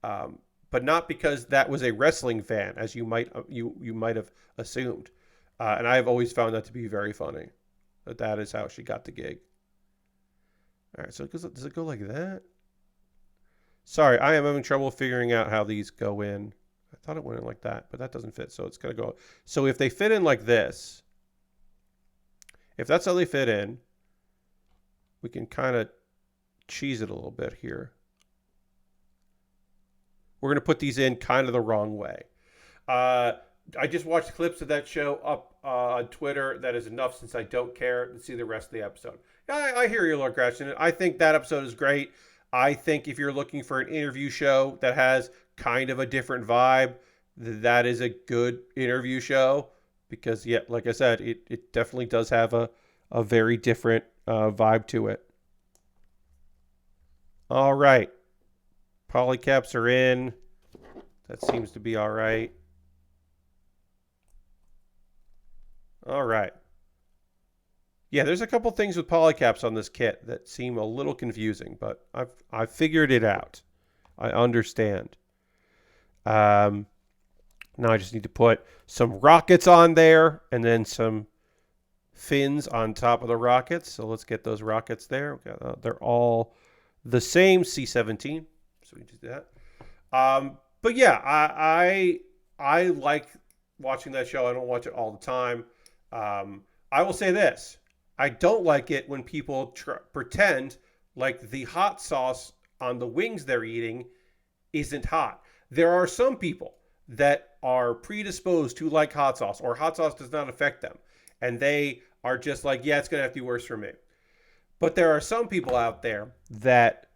but not because that was a wrestling fan, as you might have assumed. And I have always found that to be very funny. That is how she got the gig. All right, so does it go like that? Sorry, I am having trouble figuring out how these go in. I thought it went in like that, but that doesn't fit, so it's going to go. So if they fit in like this, if that's how they fit in, we can kind of cheese it a little bit here. We're going to put these in kind of the wrong way. I just watched clips of that show up on Twitter. That is enough since I don't care to see the rest of the episode. I hear you, Lord Gresham. I think that episode is great. I think if you're looking for an interview show that has kind of a different vibe, that is a good interview show. Because, yeah, like I said, it definitely does have a very different vibe to it. All right. Polycaps are in. That seems to be all right. All right. Yeah, there's a couple things with polycaps on this kit that seem a little confusing, but I've figured it out. I understand. Now I just need to put some rockets on there and then some fins on top of the rockets. So let's get those rockets there. They're all the same C-17. So we just do that. But yeah, I like watching that show. I don't watch it all the time. I will say this. I don't like it when people pretend like the hot sauce on the wings they're eating isn't hot. There are some people that are predisposed to like hot sauce, or hot sauce does not affect them. And they are just like, yeah, it's going to have to be worse for me. But there are some people out there that,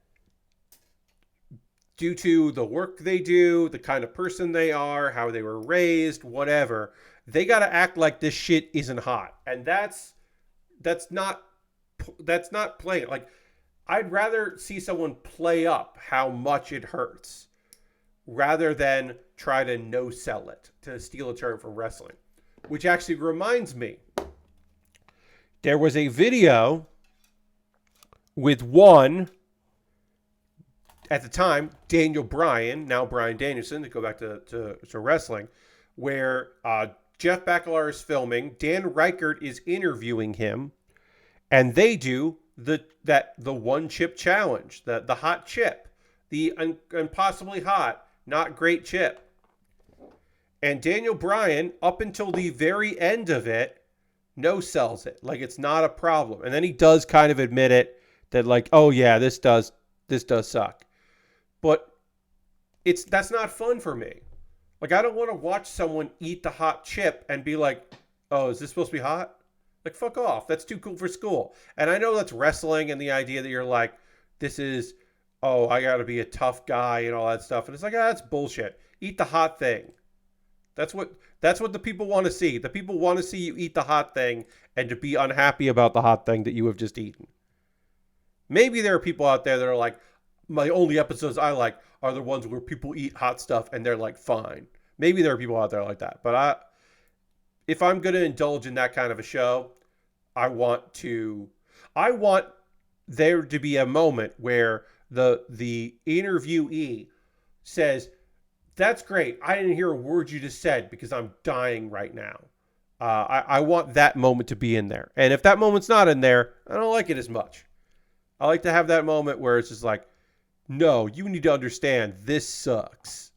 due to the work they do, the kind of person they are, how they were raised, whatever, they got to act like this shit isn't hot. And that's not playing. Like, I'd rather see someone play up how much it hurts rather than try to no-sell it, to steal a term from wrestling. Which actually reminds me, there was a video with one, at the time, Daniel Bryan, now Bryan Danielson, to go back to wrestling, where Jeff Bakalar is filming, Dan Reichert is interviewing him, and they do the one chip challenge, the hot chip, the impossibly hot, not great chip. And Daniel Bryan, up until the very end of it, no-sells it, like it's not a problem. And then he does kind of admit it, that like, oh yeah, this does suck. But that's not fun for me. Like, I don't want to watch someone eat the hot chip and be like, oh, is this supposed to be hot? Like, fuck off. That's too cool for school. And I know that's wrestling and the idea that you're like, this is, oh, I got to be a tough guy and all that stuff. And it's like, that's bullshit. Eat the hot thing. That's what the people want to see. The people want to see you eat the hot thing and to be unhappy about the hot thing that you have just eaten. Maybe there are people out there that are like, my only episodes I like are the ones where people eat hot stuff and they're like, fine. Maybe there are people out there like that. But if I'm going to indulge in that kind of a show, I want there to be a moment where the interviewee says, that's great. I didn't hear a word you just said because I'm dying right now. I want that moment to be in there. And if that moment's not in there, I don't like it as much. I like to have that moment where it's just like, no, you need to understand this sucks.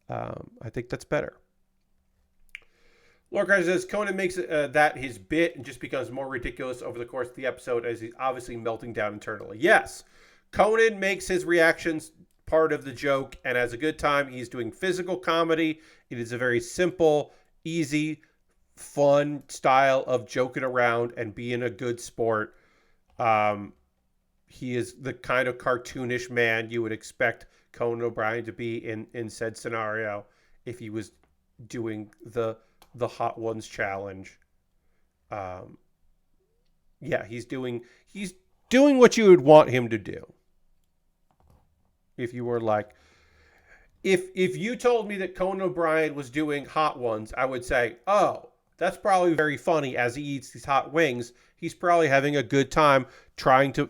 I think that's better. Lord Christ says, Conan makes that his bit and just becomes more ridiculous over the course of the episode as he's obviously melting down internally. Yes, Conan makes his reactions part of the joke and has a good time. He's doing physical comedy. It is a very simple, easy, fun style of joking around and being a good sport. He is the kind of cartoonish man you would expect Conan O'Brien to be in said scenario if he was doing the Hot Ones challenge. Yeah, he's doing what you would want him to do. If you were like, if you told me that Conan O'Brien was doing Hot Ones, I would say, oh, that's probably very funny as he eats these hot wings. He's probably having a good time trying to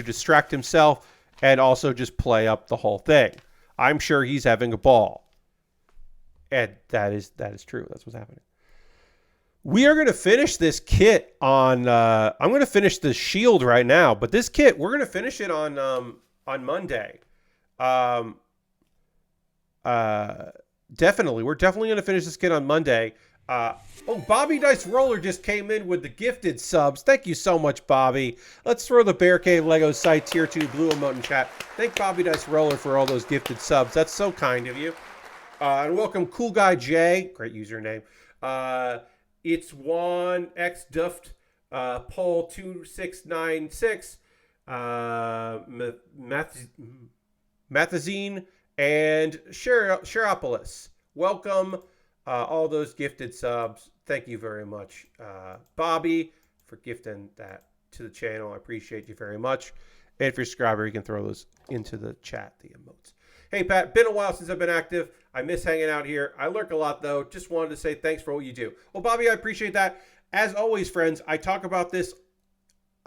distract himself and also just play up the whole thing. I'm sure he's having a ball. And that is true. That's what's happening. We are going to finish this kit on, I'm going to finish the shield right now, but this kit, we're going to finish it on Monday. Definitely. We're definitely going to finish this kit on Monday. Bobby Dice Roller just came in with the gifted subs. Thank you so much, Bobby. Let's throw the Bear Cave Lego site tier 2 blue emote in chat. Thank Bobby Dice Roller for all those gifted subs. That's so kind of you. And welcome Cool Guy J. Great username. It's Juan X Duft, Poll 2696, Mathazine, and Sheropolis. Welcome, all those gifted subs. Thank you very much, Bobby, for gifting that to the channel. I appreciate you very much. And if you're a subscriber, you can throw those into the chat, the emotes. Hey, Pat, been a while since I've been active. I miss hanging out here. I lurk a lot, though. Just wanted to say thanks for what you do. Well, Bobby, I appreciate that. As always, friends, I talk about this.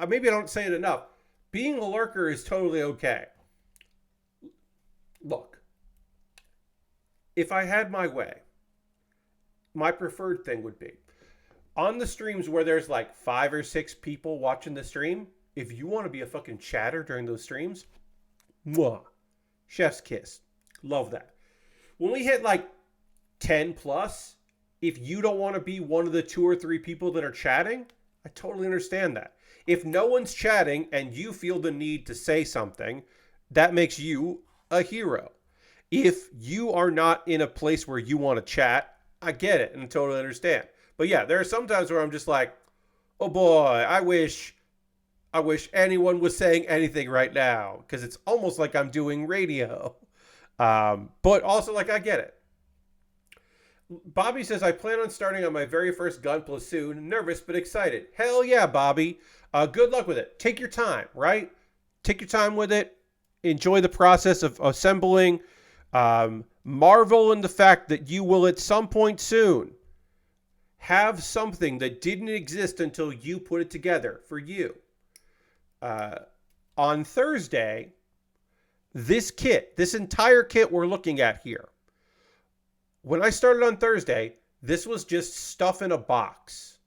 Maybe I don't say it enough. Being a lurker is totally okay. Look, if I had my way, my preferred thing would be on the streams where there's like 5 or 6 people watching the stream, if you want to be a fucking chatter during those streams, mwah. Chef's kiss. Love that. When we hit like 10 plus, if you don't want to be one of the 2 or 3 people that are chatting, I totally understand that. If no one's chatting and you feel the need to say something, that makes you a hero. If you are not in a place where you want to chat, I get it and totally understand. But yeah, there are some times where I'm just like, oh boy, I wish anyone was saying anything right now, because it's almost like I'm doing radio. But also, like, I get it. Bobby says, I plan on starting on my very first Gunpla soon. Nervous, but excited. Hell yeah, Bobby. Good luck with it. Take your time, right? Take your time with it. Enjoy the process of assembling. Marvel in the fact that you will at some point soon have something that didn't exist until you put it together for you. On Thursday, this entire kit we're looking at here, when I started on Thursday, this was just stuff in a box.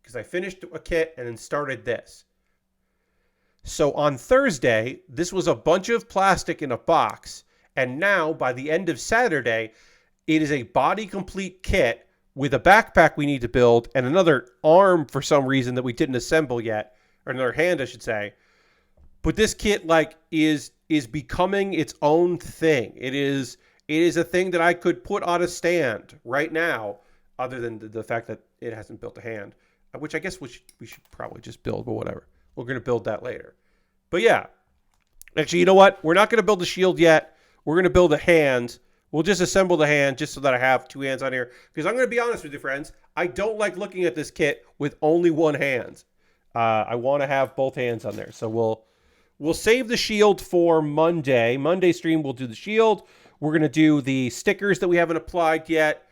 Because I finished a kit and then started this. So on Thursday, this was a bunch of plastic in a box. And now, by the end of Saturday, it is a body complete kit with a backpack we need to build and another arm for some reason that we didn't assemble yet. Or another hand, I should say. But this kit, like, is becoming its own thing. It is a thing that I could put on a stand right now, other than the fact that it hasn't built a hand, which I guess we should probably just build, but whatever. We're going to build that later. But yeah. Actually, you know what? We're not going to build the shield yet. We're going to build a hand. We'll just assemble the hand just so that I have 2 hands on here. Because I'm going to be honest with you, friends. I don't like looking at this kit with only one hand. I want to have both hands on there. So we'll save the shield for Monday. Monday stream, we'll do the shield. We're going to do the stickers that we haven't applied yet,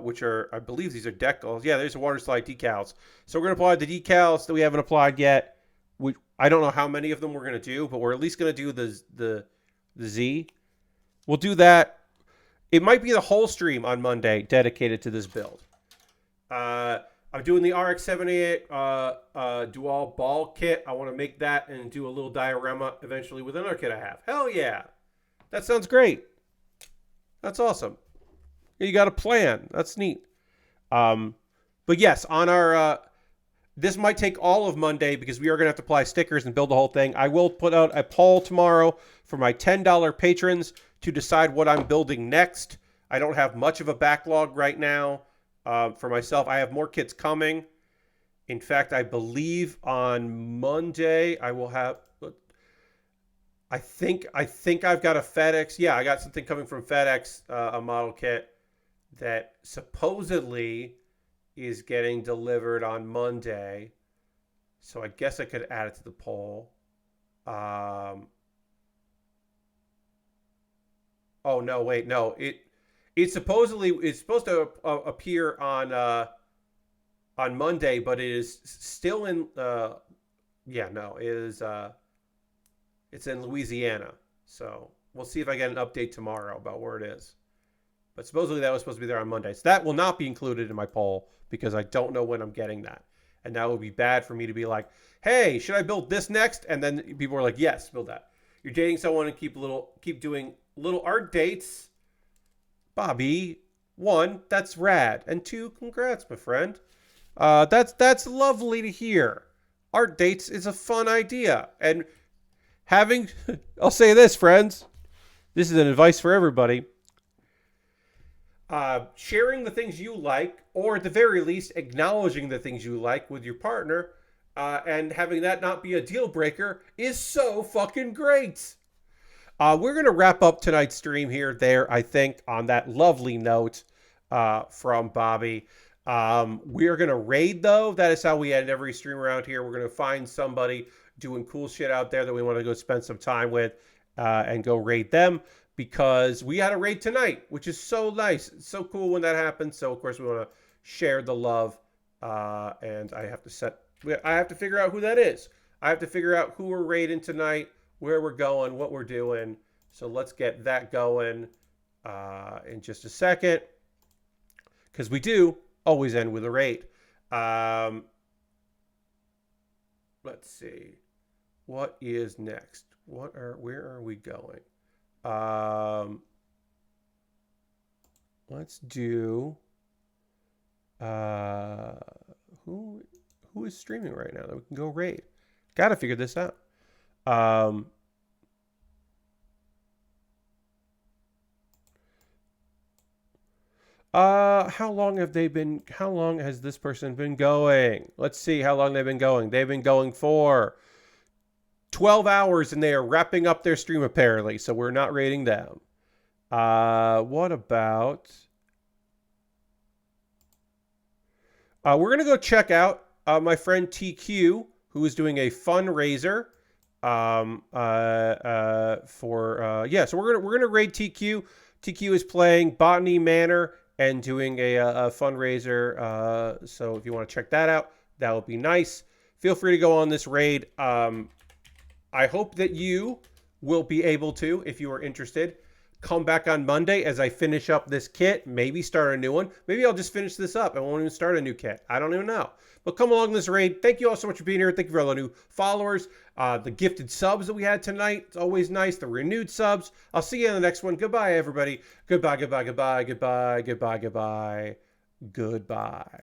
which are, I believe these are decals. Yeah, there's water slide decals. So we're going to apply the decals that we haven't applied yet. I don't know how many of them we're going to do, but we're at least going to do the Z. We'll do that. It might be the whole stream on Monday dedicated to this build. I'm doing the RX-78 dual ball kit. I want to make that and do a little diorama eventually with another kit I have. Hell yeah. That sounds great. That's awesome. You got a plan. That's neat. But yes, on our... this might take all of Monday because we are going to have to apply stickers and build the whole thing. I will put out a poll tomorrow for my $10 patrons to decide what I'm building next. I don't have much of a backlog right now. For myself, I have more kits coming. In fact, I believe on Monday I will have. I think I've got a FedEx. Yeah, I got something coming from FedEx, a model kit that supposedly is getting delivered on Monday. So I guess I could add it to the poll. Oh no, wait, no. It's supposed to appear on Monday, but it is still in it's in Louisiana. So We'll see if I get an update tomorrow about where it is. But supposedly that was supposed to be there on Monday. So that will not be included in my poll because I don't know when I'm getting that. And that would be bad for me to be like, hey, should I build this next? And then people are like, yes, build that. You're dating someone and keep doing little art dates. Bobby, one, that's rad. And two, congrats, my friend. That's lovely to hear. Art dates is a fun idea. And having, I'll say this, friends. This is an advice for everybody. Sharing the things you like, or at the very least, acknowledging the things you like with your partner, and having that not be a deal breaker is so fucking great. We're going to wrap up tonight's stream there, I think, on that lovely note from Bobby. We are going to raid, though. That is how we end every stream around here. We're going to find somebody doing cool shit out there that we want to go spend some time with and go raid them. Because we had a raid tonight, which is so nice. It's so cool when that happens. So, of course, we want to share the love. And I have to figure out who that is. I have to figure out who we're raiding tonight, where we're going, what we're doing. So let's get that going in just a second. Because we do always end with a raid. Let's see. What is next? Where are we going? Let's do who is streaming right now that we can go raid. Gotta figure this out. How long has this person been going? Let's see how long they've been going. They've been going for 12 hours and they are wrapping up their stream apparently, so we're not rating them. What about... we're going to go check out my friend TQ, who is doing a fundraiser so we're gonna raid TQ. TQ is playing Botany Manor and doing a fundraiser. So if you want to check that out, that would be nice. Feel free to go on this raid. I hope that you will be able to, if you are interested, come back on Monday as I finish up this kit, maybe start a new one. Maybe I'll just finish this up and won't even start a new kit. I don't even know. But come along this raid. Thank you all so much for being here. Thank you for all the new followers, the gifted subs that we had tonight. It's always nice. The renewed subs. I'll see you in the next one. Goodbye, everybody. Goodbye, goodbye, goodbye, goodbye, goodbye, goodbye, goodbye.